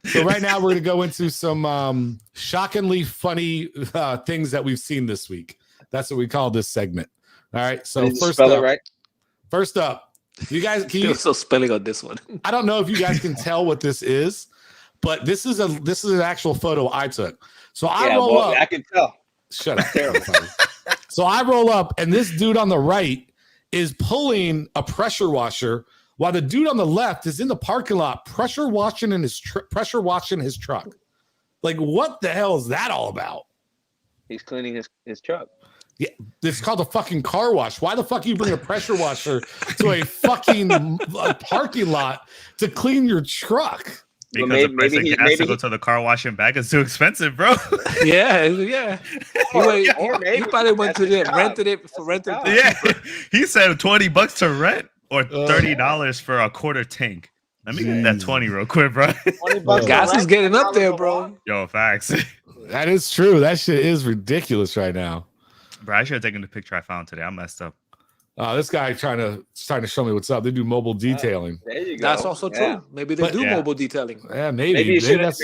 So right now we're going to go into some shockingly funny things that we've seen this week. That's what we call this segment. All right. So Did you first spell up, it right? first up, you guys can He you, was so spelling on this one. I don't know if you guys can tell what this is, but this is an actual photo I took. So I Yeah, roll well, up. I can tell. Shut up. So I roll up, and this dude on the right is pulling a pressure washer, while the dude on the left is in the parking lot pressure washing his truck. Like, what the hell is that all about? He's cleaning his truck. Yeah, it's called a fucking car wash. Why the fuck you bring a pressure washer to a fucking parking lot to clean your truck? Because Well, the price of maybe gas to go to the car wash and back is too expensive, bro. Yeah. Or maybe He probably went to that's the his rented job. it for rented. That's Yeah, he said $20 to rent or $30 for a quarter tank. Let me get that 20 real quick, bro. $20 Gas a is rack, getting up there, $10 a bro. watt. Yo, facts. That is true. That shit is ridiculous right now. Bro, I should have taken the picture I found today. I messed up. This guy trying to show me what's up. They do mobile detailing. There you go. That's also Yeah. true. Maybe they But- do Yeah. mobile detailing. Yeah, maybe. Maybe you should. that's-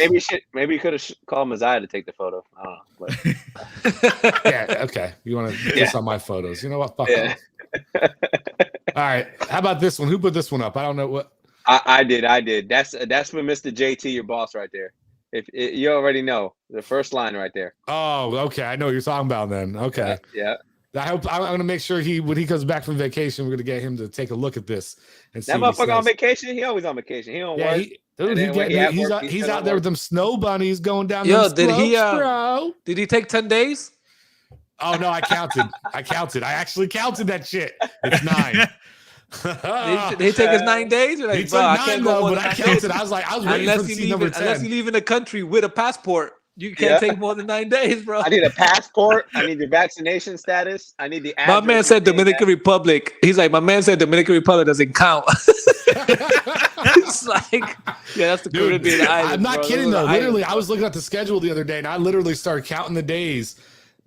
Maybe you could have called Messiah to take the photo. I don't know. But Yeah, okay. You want to Yeah. diss on my photos? You know what? Fuck yeah, off. All right. How about this one? Who put this one up? I don't know what. I did. That's for Mr. JT, your boss, right there. If you already know the first line right there. Oh, okay. I know what you're talking about then. Okay. Yeah. I hope I'm going to make sure when he comes back from vacation, we're going to get him to take a look at this and see That what he motherfucker on says. vacation. He always on vacation. He don't Yeah, work. dude, And then when he at work, he's still out at there work. with them snow bunnies going down. Yo, them did he, slopes, bro. Did he take 10 days? Oh no, I counted. I actually counted that shit. It's 9. They take us 9 days. You're like, He bro, took I 9 can't go though, more but than I 9 counted. days. I was waiting for seat number 10. Unless you leave in the country with a passport, you can't Yeah. take more than 9 days, bro. I need a passport. I need your vaccination status. I need the address. My man said Dominican Republic. He's like, my man said Dominican Republic doesn't count. It's like, yeah, that's the Dude, Caribbean island. I'm not bro. kidding Those though. are Literally, islands, I was looking at the schedule the other day, and I literally started counting the days.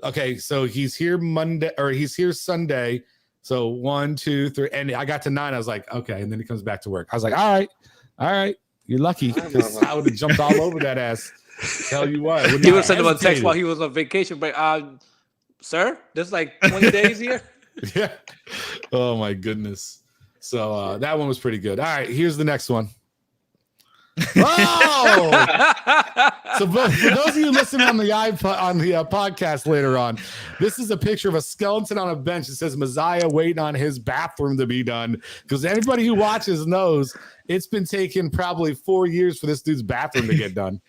Okay, so he's here Monday, or he's here Sunday. So 1, 2, 3, and I got to 9. I was like, okay, and then he comes back to work. I was like, all right, you're lucky. I would have jumped all over that ass. Tell you what, He was sending him a text while he was on vacation. But sir, there's like 20 days here. Yeah. Oh my goodness. So that one was pretty good. All right, here's the next one. Oh! So for those of you listening on the podcast later on, this is a picture of a skeleton on a bench. It says Messiah waiting on his bathroom to be done. Because anybody who watches knows it's been taking probably 4 years for this dude's bathroom to get done.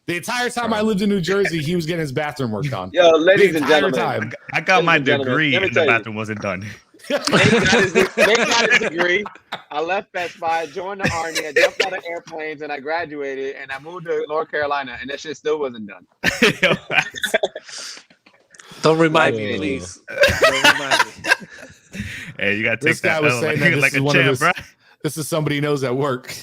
The entire time I lived in New Jersey, he was getting his bathroom work done. Yo, ladies and gentlemen, I got my degree and the bathroom wasn't done. Nate got his degree. I left Best Buy, joined the Army, I jumped out of airplanes, and I graduated, and I moved to North Carolina, and that shit still wasn't done. Don't remind me, please. Don't remind me. Hey, you gotta take This guy that was L saying that like this a is one of champ, his, bro. this is somebody he knows at work.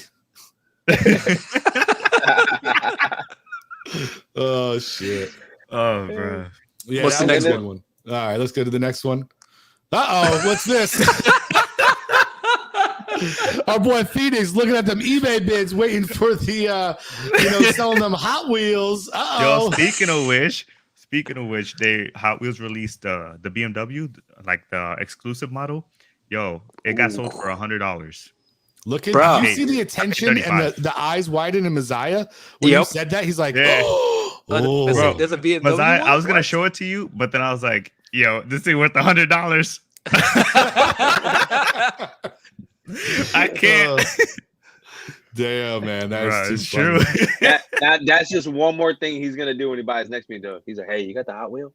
Oh shit. Oh, bro. Yeah, What's the that was next a good one? All right, let's go to the next one. What's this? Our boy Phoenix looking at them eBay bids, waiting for the selling them Hot Wheels. Yo, speaking of which, Hot Wheels released the BMW, like the exclusive model. Yo, it got sold for $100. Look at Bro. you see the attention and the eyes widen in Messiah when you said that. He's like, Yeah. oh, Bro, there's a BMW. Messiah, I was gonna What? show it to you, but then I was like, yo, this thing worth $100. I can't. Damn, man, Bro, that's it's too funny. true. That's just one more thing he's gonna do when he buys next BMW. He's like, hey, you got the Hot Wheel?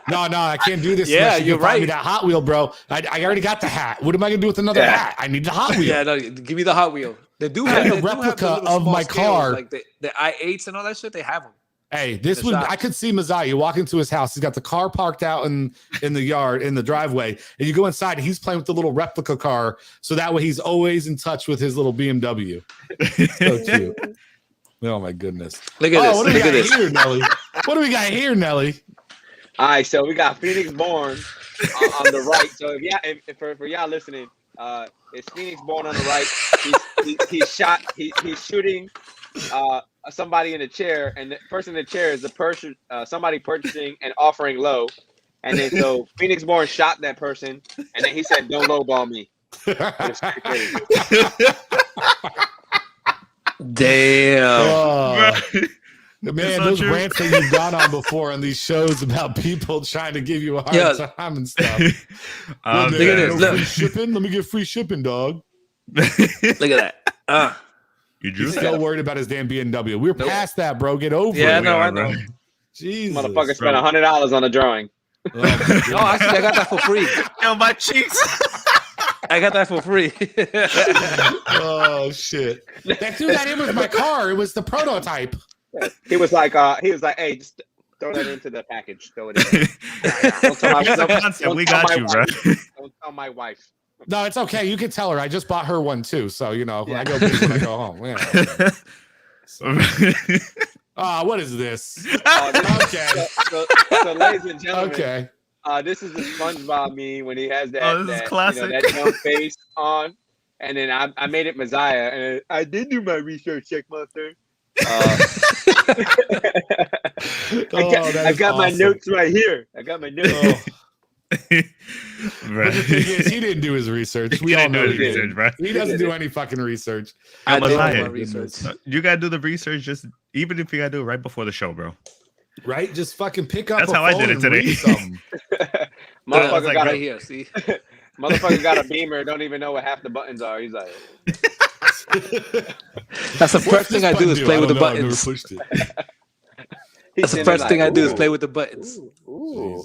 No, I can't do this. Yeah, unless you you're can find me right. that Hot Wheel, bro. I already got the hat. What am I gonna do with another hat? I need the Hot Wheel. Yeah, no, give me the Hot Wheel. They do have a they do have replica the little of small my scales, car. like the i8s and all that shit. They have them. Hey, this The would shop. I could see Messiah. You walk into his house, he's got the car parked out in the yard, in the driveway, and you go inside, and he's playing with the little replica car, so that way he's always in touch with his little BMW. So cute. Oh my goodness. Look at this. What do we Look at got this. here, Nelly? What do we got here, Nelly? All right, so we got Phoenix Born on the right. So if for y'all listening, it's Phoenix Born on the right. He's shooting somebody in a chair, and the person in the chair is the person somebody purchasing and offering low. And then so Phoenix Born shot that person, and then he said, "Don't lowball me." Damn. Oh, man, so those true. rants that you've gone on before on these shows about people trying to give you a hard Yeah. time and stuff. Look at this. No Look. free shipping. Let me get free shipping, dog. Look at that. You drew He's that. still worried about his damn BMW. We're past that, bro. Get over Yeah, it. no, I bro. know. Jesus. Motherfucker spent $100 on a drawing. Oh, my goodness. No, actually, I got that for free. Yo, my cheeks. I got that for free. Oh shit! That threw that in with my car. It was the prototype. He was like, hey, just throw that into the package. Throw it in. Don't tell my, Here's the don't- concept. don't We tell got my you, bro. wife. Don't tell my wife. No, it's okay. You can tell her. I just bought her one too. So I go big when I go home. Yeah. What is this? Okay. So, ladies and gentlemen, Okay. this is the SpongeBob meme when he has that, Oh, this is classic. that dumb face on, and then I made it Messiah, and I did do my research, check monster. I got my notes right here. I got my notes. Oh. Bro. But the thing is, he didn't do his research. We He all didn't do know his he did. research, bro. He doesn't do any fucking research. I did Messiah. my research. You gotta do the research, just even if you gotta do it right before the show, bro. Right? Just fucking pick up. That's a how I phone did it and today. read something. Motherfucker like got right a here. See, motherfucker got a beamer. Don't even know what half the buttons are. He's like, that's the What's first thing this I do button is do? play I with the don't know. I've never buttons. pushed it. he's That's the sitting first there thing like, I do is "Ooh, play with the buttons. ooh, Ooh. Oh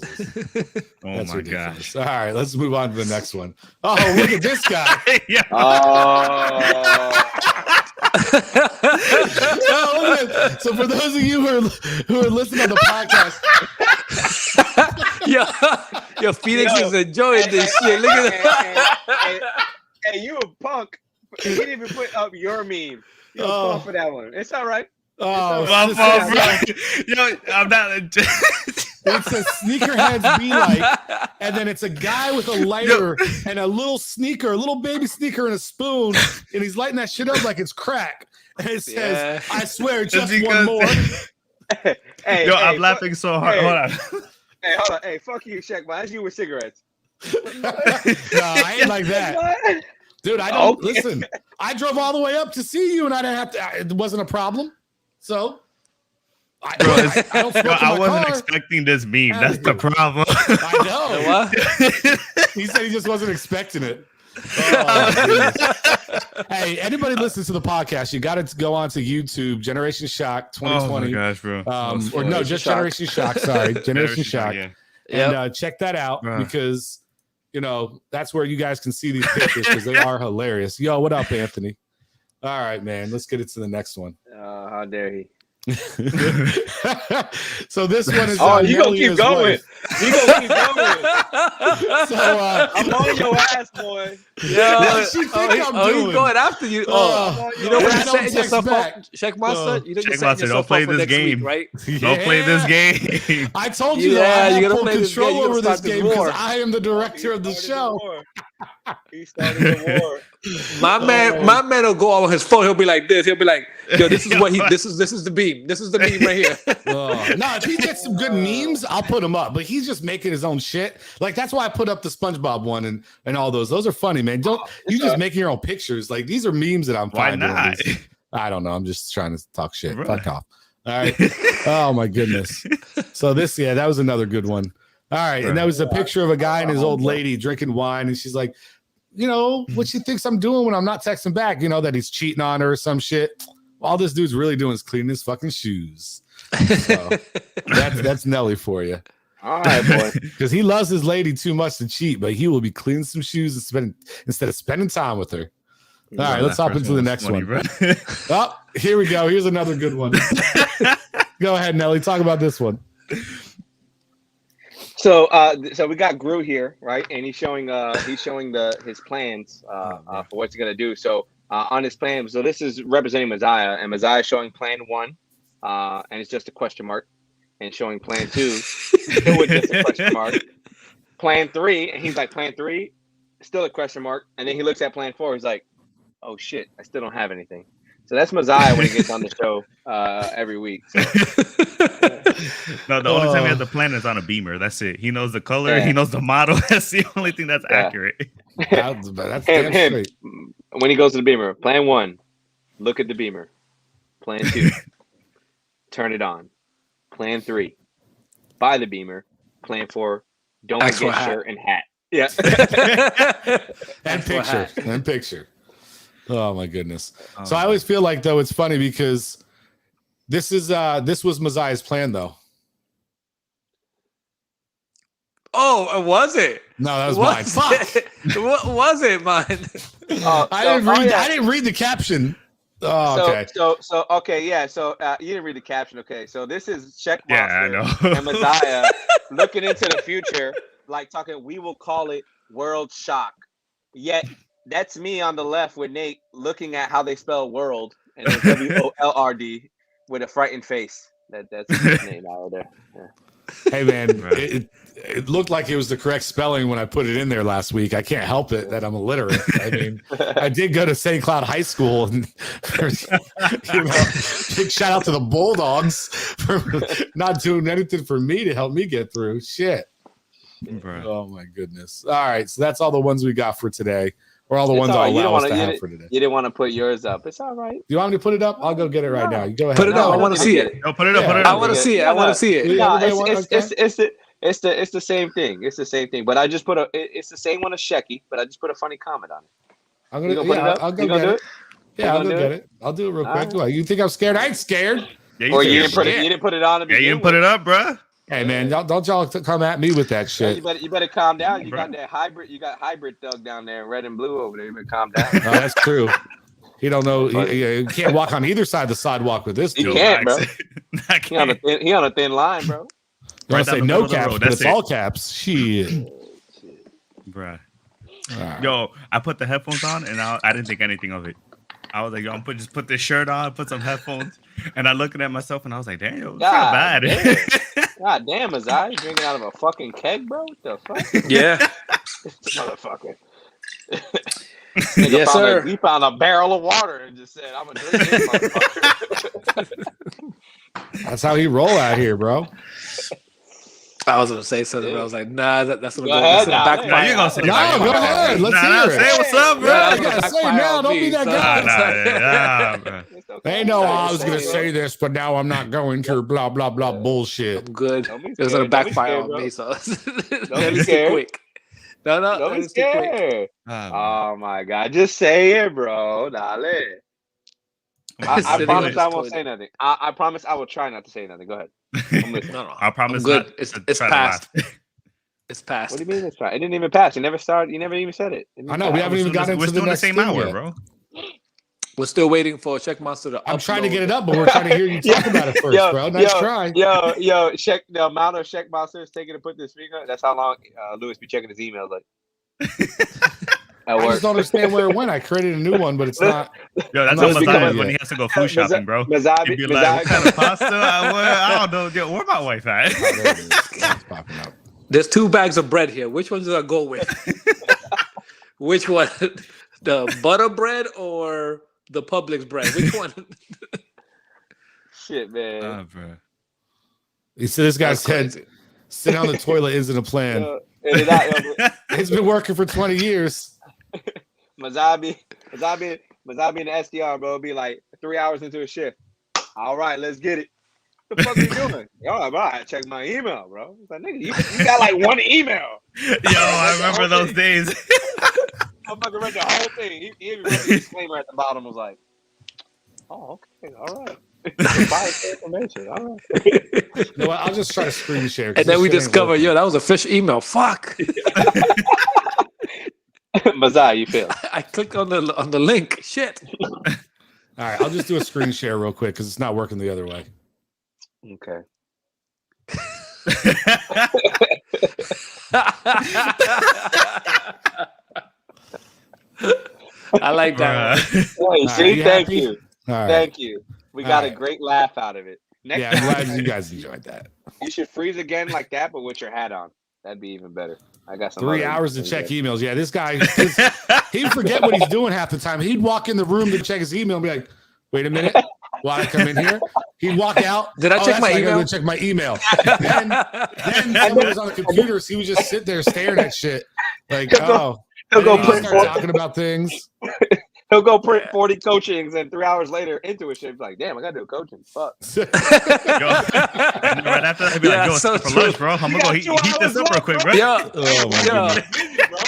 That's my ridiculous. gosh. All right, let's move on to the next one. Oh, look at this guy. Yeah. Oh. Oh, look at it. So for those of you who are listening on the podcast, Yo, Phoenix is enjoying this shit. Look at that. Hey, you a punk. You didn't even put up your meme. You a punk for that one. It's all right. oh, My fault, bro. Yo, I'm not. it says sneakerheads be like, and then it's a guy with a lighter and a little sneaker, a little baby sneaker and a spoon, and he's lighting that shit up like it's crack. And it says, I swear, just one more. Hey, Yo, I'm laughing so hard. Hey, Hold on. Hey, hold on. Hey, fuck you, Shaq. That's you with cigarettes. No, I ain't like that. Dude, I don't listen. I drove all the way up to see you, and I didn't have to. It wasn't a problem. So, I don't smoke in my wasn't car. expecting this meme. That's the problem. I know. He said he just wasn't expecting it. Oh, hey, anybody listens to the podcast, you got to go on to YouTube, Generation Shock 2020. Oh my gosh, bro. Or no, just Generation Shock. Sorry, Generation Shock. Yeah. And check that out because that's where you guys can see these pictures because they are hilarious. Yo, what up, Anthony? All right, man. Let's get it to the next one. How dare he? So this one is. Oh, you gonna keep going? You gonna keep going? So I'm on your ass, boy. Yeah, he's going after you. You know what you're setting yourself up? Check Master. You know you're setting yourself don't play up for this next game, week, right? Don't play this game. I told you, I have full control over this game because I am the director of the show. He started the war. My man will go on his phone. He'll be like this. He'll be like, "Yo, this is what he. This is the beam. This is the beam right here." No, if he gets some good memes, I'll put him up. But he's just making his own shit. Like that's why I put up the SpongeBob one and all those. Those are funny, man. Don't you just making your own pictures? Like these are memes that I'm Why finding. not? I don't know. I'm just trying to talk shit. Right. Fuck off. All right. Oh my goodness. So that was another good one. All right, and that was a picture of a guy and his old lady drinking wine, and she's like, what she thinks I'm doing when I'm not texting back, that he's cheating on her or some shit. All this dude's really doing is cleaning his fucking shoes. So that's Nelly for you. All right, boy. Because he loves his lady too much to cheat, but he will be cleaning some shoes instead of spending time with her. All right, let's hop into the next one. Oh, here we go. Here's another good one. Go ahead, Nelly. Talk about this one. So we got Gru here, right? And he's showing his plans for what he's gonna do. So on his plan, so this is representing Messiah, and Messiah showing plan 1, and it's just a question mark, and showing plan 2, still with just a question mark. Plan 3, and he's like, plan 3, still a question mark, and then he looks at plan 4, he's like, oh shit, I still don't have anything. So that's Messiah when he gets on the show every week. So, No, the only time he has the plan is on a Beamer. That's it. He knows the color. Yeah. He knows the model. That's the only thing that's accurate. That's damn straight. When he goes to the Beamer, plan 1, look at the Beamer. Plan 2, turn it on. Plan 3, buy the Beamer. Plan 4, don't forget shirt and hat. Yeah. and picture. Oh my goodness. So I always feel like though it's funny because this was Messiah's plan though. Oh, was it? No, that was mine. Fuck. What was it, mine? I didn't read the caption. Oh, okay. So okay, yeah. So you didn't read the caption. Okay, so this is Checkmaster I know. and Messiah looking into the future, like talking. We will call it World Shock. Yet that's me on the left with Nate looking at how they spell world and it's WOLRD with a frightened face. That's his name out there. Yeah. Hey man, it looked like it was the correct spelling when I put it in there last week. I can't help it that I'm illiterate. I mean, I did go to St. Cloud High School, and big shout out to the Bulldogs for not doing anything for me to help me get through. Shit. Right. Oh my goodness. All right, so that's all the ones we got for today. Or all the ones I'll allow us to have for today. You didn't want to put yours up. It's all right. You want me to put it up? I'll go get it right now. You go ahead. Put it up. I want to see it. No, put it up. I want to see it. I want to see it. No, it's the same thing. It's the same thing. But I just put it's the same one as Shecky, but I just put a funny comment on it. I'm gonna I'll go get it. Yeah, I'll go get it. I'll do it real quick. What, you think I'm scared? I ain't scared. Yeah, or you didn't put it on. Yeah, you didn't put it up, bro. Hey man, don't y'all come at me with that Yeah, shit. you better calm down. You Bro. got that hybrid. You got hybrid thug down there, red and blue over there. You better calm down. Oh, that's true. He don't know. Funny. He can't walk on either side of the sidewalk with this He dude. can't, bro. I He on a can't. thin line, bro. You want to say down the no middle of the caps, road, but that's it's it. all caps. Shit. Bruh. All right. Yo, I put the headphones on and I didn't think anything of it. I was like, yo, just put this shirt on, put some headphones, and I looking at myself and I was like, damn, it's not bad. God damn, Azai, you drinking out of a fucking keg, bro? What the fuck? Yeah. This motherfucker. Yes, sir. He found a barrel of water and just said, I'm gonna drink this motherfucker. That's how he roll out here, bro. I was gonna say something, but I was like, nah, that's gonna Go go. ahead, That's gonna nah, backfire. Nah, you gonna say No, that. go ahead. Let's Nah, hear it. say what's up, bro. Yeah, I gotta say now. Don't be that guy. Bro. They know I was gonna say this, but now I'm not going to. Blah blah blah bullshit. I'm good. Don't be It was gonna scared, don't be backfire scared, on bro. me, so Don't that be is too scared. quick. No, Don't that be is too quick. scared. Oh my god, just say it, bro. Dale. I Sitting promise on his I won't toilet. say nothing. I promise I will try not to say nothing. Go ahead. I'm listening. No, I promise I'm good. not It's to it's try to past. laugh. It's past. What do you mean it's fine? It didn't even pass. You never started. You never even said it. I know we haven't even gotten We're into the still in the next same thing hour, yet. bro. We're still waiting for Check Monster to. I'm trying to upload. get it up, but we're trying to hear you talk about it first, bro. Nice try. Yo, check the amount of check monsters taking to put this speaker. That's how long Lewis be checking his emails. Like, at I work. just don't understand where it went. I created a new one, but it's not. Yo, that's I'm how not Mazai speaking is yet. when he has to go food shopping, bro. Mazabi- He'd be like, what kind of pasta? I don't know. Yo, where my wife at? Oh, there it is. It's popping up. There's 2 bags of bread here. Which one should I go with? Which one? The butter bread or the Publix bread? Which one? Shit, man. Bro. He said this guy That's said, crazy. "Sitting on the toilet isn't a plan." It's been working for 20 years. Mazabi in the SDR, bro. It'd be like 3 hours into a shift. All right, let's get it. What the fuck are you doing? Yo, bro, I checked my email, bro. It's like, nigga, you got like one email. Yo, I remember those days. Motherfucker read the whole thing. He even read the disclaimer at the bottom. Was like, oh, okay, all right. Biased information. All right. You know what? I'll just try to screen share. 'cause And then this we shit ain't discover, working. yo, that was a fish email. Fuck. Mazai, you failed. I clicked on the link. Shit. All right, I'll just do a screen share real quick because it's not working the other way. Okay. I like that one. Hey, All see, right, you thank happy? you. All right. Thank you. We got a right. great laugh out of it. Next Yeah, I'm time, glad you guys enjoyed that. you should freeze again like that, but with your hat on. That'd be even better. I got some 3 other hours to things check there. emails. Yeah, this guy, he'd forget what he's doing half the time. He'd walk in the room to check his email and be like, wait a minute, why I come in here? He'd walk out. Did I check that's my right, I gotta email? go check my email. then someone was on the computer, so he would just sit there staring at shit. Like, oh. He'll go And then he'd print start 40, talking about things. he'll go print 40 coachings, and 3 hours later into a shit, he's like, damn, I gotta do coaching. Fuck. Yo, and right after that, I'd be Yeah, like, yo, so it's for true. lunch, bro. I'm You gonna go got 2 heat this hours up real left, quick, bro. bro. Yeah. Oh, my Yeah. goodness. Busy, bro.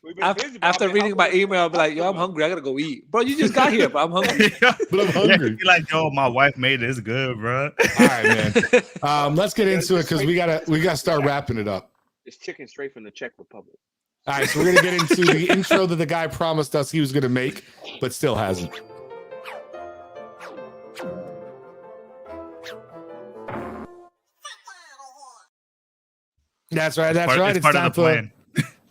We've been busy, bro. After I've been reading my helping email, I'll be like, yo, I'm hungry. I gotta go eat. Bro, you just got here, but I'm hungry. But I'm hungry. Be like, yo, my wife made it. It's good, bro. All right, man. Let's get into it because we gotta start wrapping it up. It's chicken straight from the Czech Republic. All right, so we're gonna get into the intro that the guy promised us he was gonna make, but still hasn't. That's right. That's right. It's It's part of time the for plan.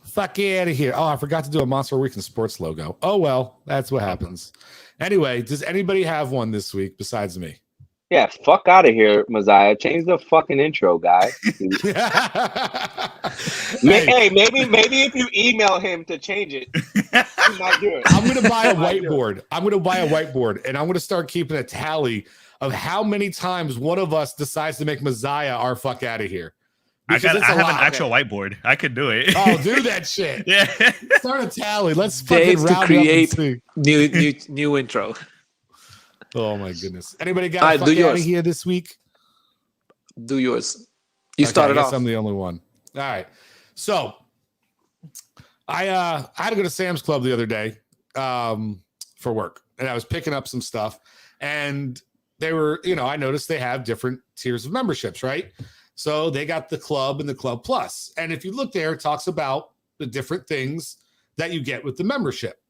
fuck out of here. Oh, I forgot to do a Monster Weekend Sports logo. Oh well, that's what happens. Anyway, does anybody have one this week besides me? Yeah, fuck out of here, Messiah. Change the fucking intro, guy. Hey, maybe if you email him to change it, he might do it. I'm gonna buy a whiteboard. I'm gonna buy a whiteboard, and I'm gonna start keeping a tally of how many times one of us decides to make Messiah our fuck out of here. I Because it's a have an lot. actual whiteboard. I could do it. Oh, do that shit. Yeah. Start a tally. Let's fucking Days to round create up and see. new intro. Oh my goodness. Anybody got All a right, fuck do out of yours. here this week? Do yours. You Okay, started I guess off. I'm the only one. All right. So I had to go to Sam's Club the other day for work, and I was picking up some stuff, and they were, I noticed they have different tiers of memberships, right? So they got the club and the club plus. And if you look there, it talks about the different things that you get with the membership.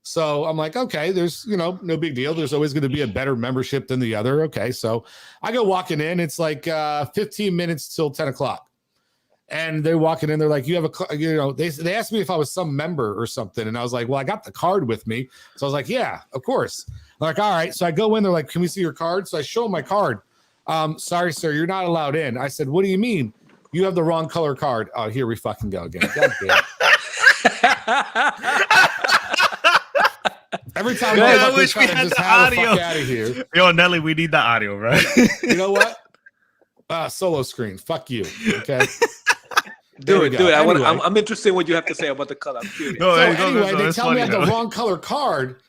So I'm like, okay, there's, no big deal. There's always going to be a better membership than the other. Okay. So I go walking in, it's like 15 minutes till 10 o'clock. And they're walking in, they're like, you have they asked me if I was some member or something. And I was like, well, I got the card with me. So I was like, yeah, of course. I'm like, all right. So I go in, they're like, can we see your card? So I show them my card. Sorry, sir, you're not allowed in. I said, what do you mean? You have the wrong color card. Oh, here we fucking go again. God damn. Every time I wish we had just the have audio. The fuck out of here. Yo, Nelly, we need the audio, right? You know what? Solo screen. Fuck you. Okay. Do it. Anyway. I'm interested in what you have to say about the color. I'm curious. So anyway, they tell me I have the wrong color card,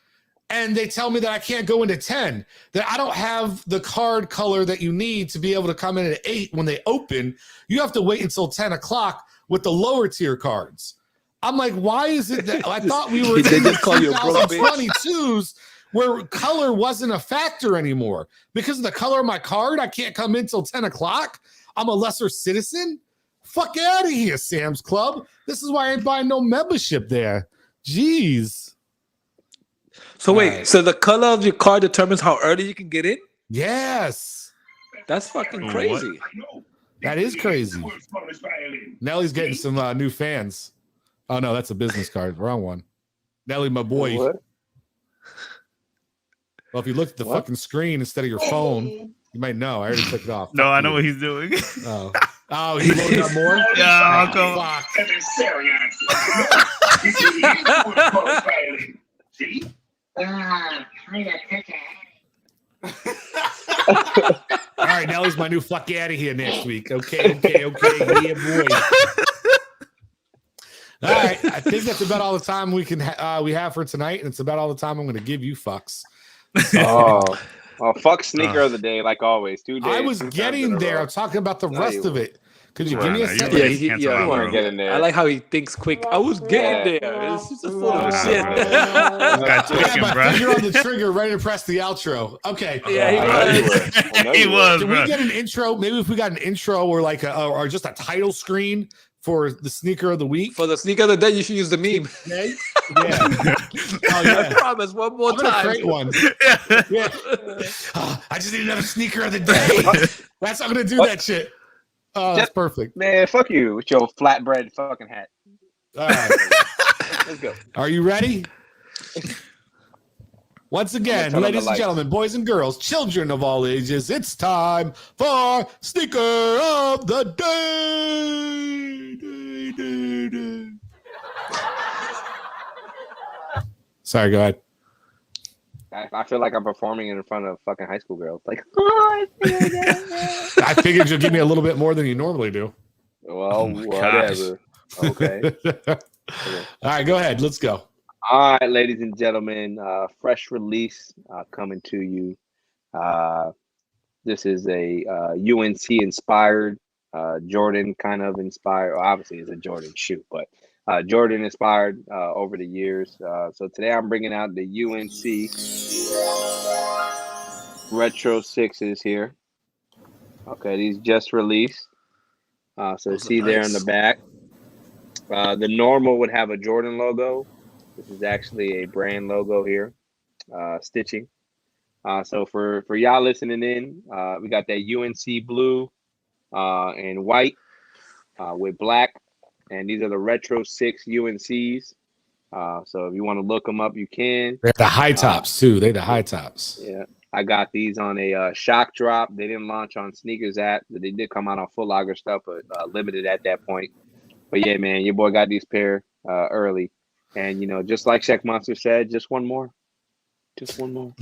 and they tell me that I can't go into 10, that I don't have the card color that you need to be able to come in at 8 when they open. You have to wait until 10 o'clock with the lower tier cards. I'm like, why is it that I thought we were in the 2022s where color wasn't a factor anymore? Because of the color of my card, I can't come in till 10 o'clock? I'm a lesser citizen? Fuck out of here, Sam's Club. This is why I ain't buying no membership there. Jeez. So wait, so the color of your card determines how early you can get in? Yes. That's fucking crazy. That is crazy. Nelly's getting some new fans. Oh, no, that's a business card. Wrong one. Nelly, my boy. What? Well, if you look at the fucking screen instead of your phone, you might know. I already took it off. No, I know what he's doing. Oh, he loaded up more? Yeah, I'll fuck. See? All right, Nelly's my new fuck out of here next week. Okay. Yeah, boy. All right, I think that's about all the time we have for tonight, and it's about all the time I'm going to give you fucks. Oh, fuck sneaker of the day, like always. 2 days. I was getting there. I'm talking about the rest of it. Could you give me a second? Yeah. want to get in there. I like how he thinks quick. I was getting there. It's just full of shit. You're on the trigger, ready to press the outro. Okay. Yeah, he was. Can we get an intro? Maybe if we got an intro or like or just a title screen for the sneaker of the week. For the sneaker of the day, you should use the meme. Okay? Yeah. Oh, yeah. I promise. One more time. Create one. Yeah. I just need another sneaker of the day. I'm gonna do that shit. Oh, that's perfect. Man, fuck you with your flatbread fucking hat. All right. Let's go. Are you ready? Once again, ladies and gentlemen, boys and girls, children of all ages, it's time for Sneaker of the Day. Sorry, go ahead. I feel like I'm performing in front of fucking high school girls. Like, I figured you'll give me a little bit more than you normally do. Well, whatever. Okay. All right, go ahead. Let's go. All right, ladies and gentlemen, fresh release coming to you. This is a UNC inspired, Jordan kind of inspired. Well, obviously, it's a Jordan shoe, but Jordan inspired over the years. So today I'm bringing out the UNC Retro 6s here. Okay, these just released. So see there in the back. The normal would have a Jordan logo. This is actually a brand logo here, stitching. So for y'all listening in, we got that UNC blue and white with black. And these are the Retro 6 UNCs. So if you want to look them up, you can. They're the high tops, too. They're the high tops. Yeah. I got these on a shock drop. They didn't launch on Sneakers app. They did come out on Foot Locker stuff, but limited at that point. But yeah, man, your boy got these pair early. And, just like Shaq Monster said, just one more. Just one more.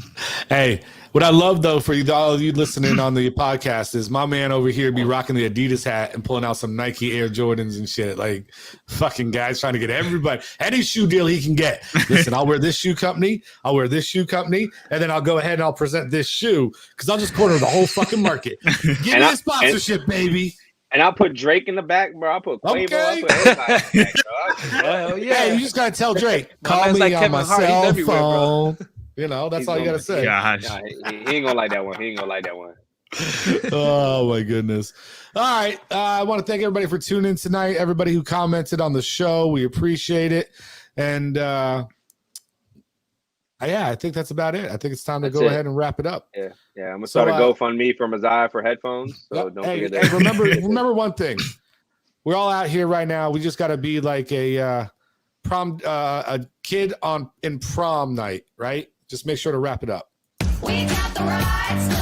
Hey, what I love, though, for all of you listening on the podcast is my man over here be rocking the Adidas hat and pulling out some Nike Air Jordans and shit. Like, fucking guys trying to get everybody, any shoe deal he can get. Listen, I'll wear this shoe company. I'll wear this shoe company. And then I'll go ahead and I'll present this shoe because I'll just corner the whole fucking market. Give me a sponsorship, baby. And I'll put Drake in the back, bro. I'll put Quavo. Okay. I'll put everybody in the back, bro. Hell yeah. Hey, you just got to tell Drake, call me on my cell phone. That's all you got to say. Nah, he ain't going to like that one. He ain't going to like that one. Oh my goodness. All right. I want to thank everybody for tuning in tonight. Everybody who commented on the show, we appreciate it. And yeah, I think that's about it. I think it's time to go ahead and wrap it up. Yeah. I'm gonna start a GoFundMe for Messiah for headphones. So don't forget that. Hey, remember one thing. We're all out here right now. We just got to be like a kid in prom night, right? Just make sure to wrap it up. We got the rights.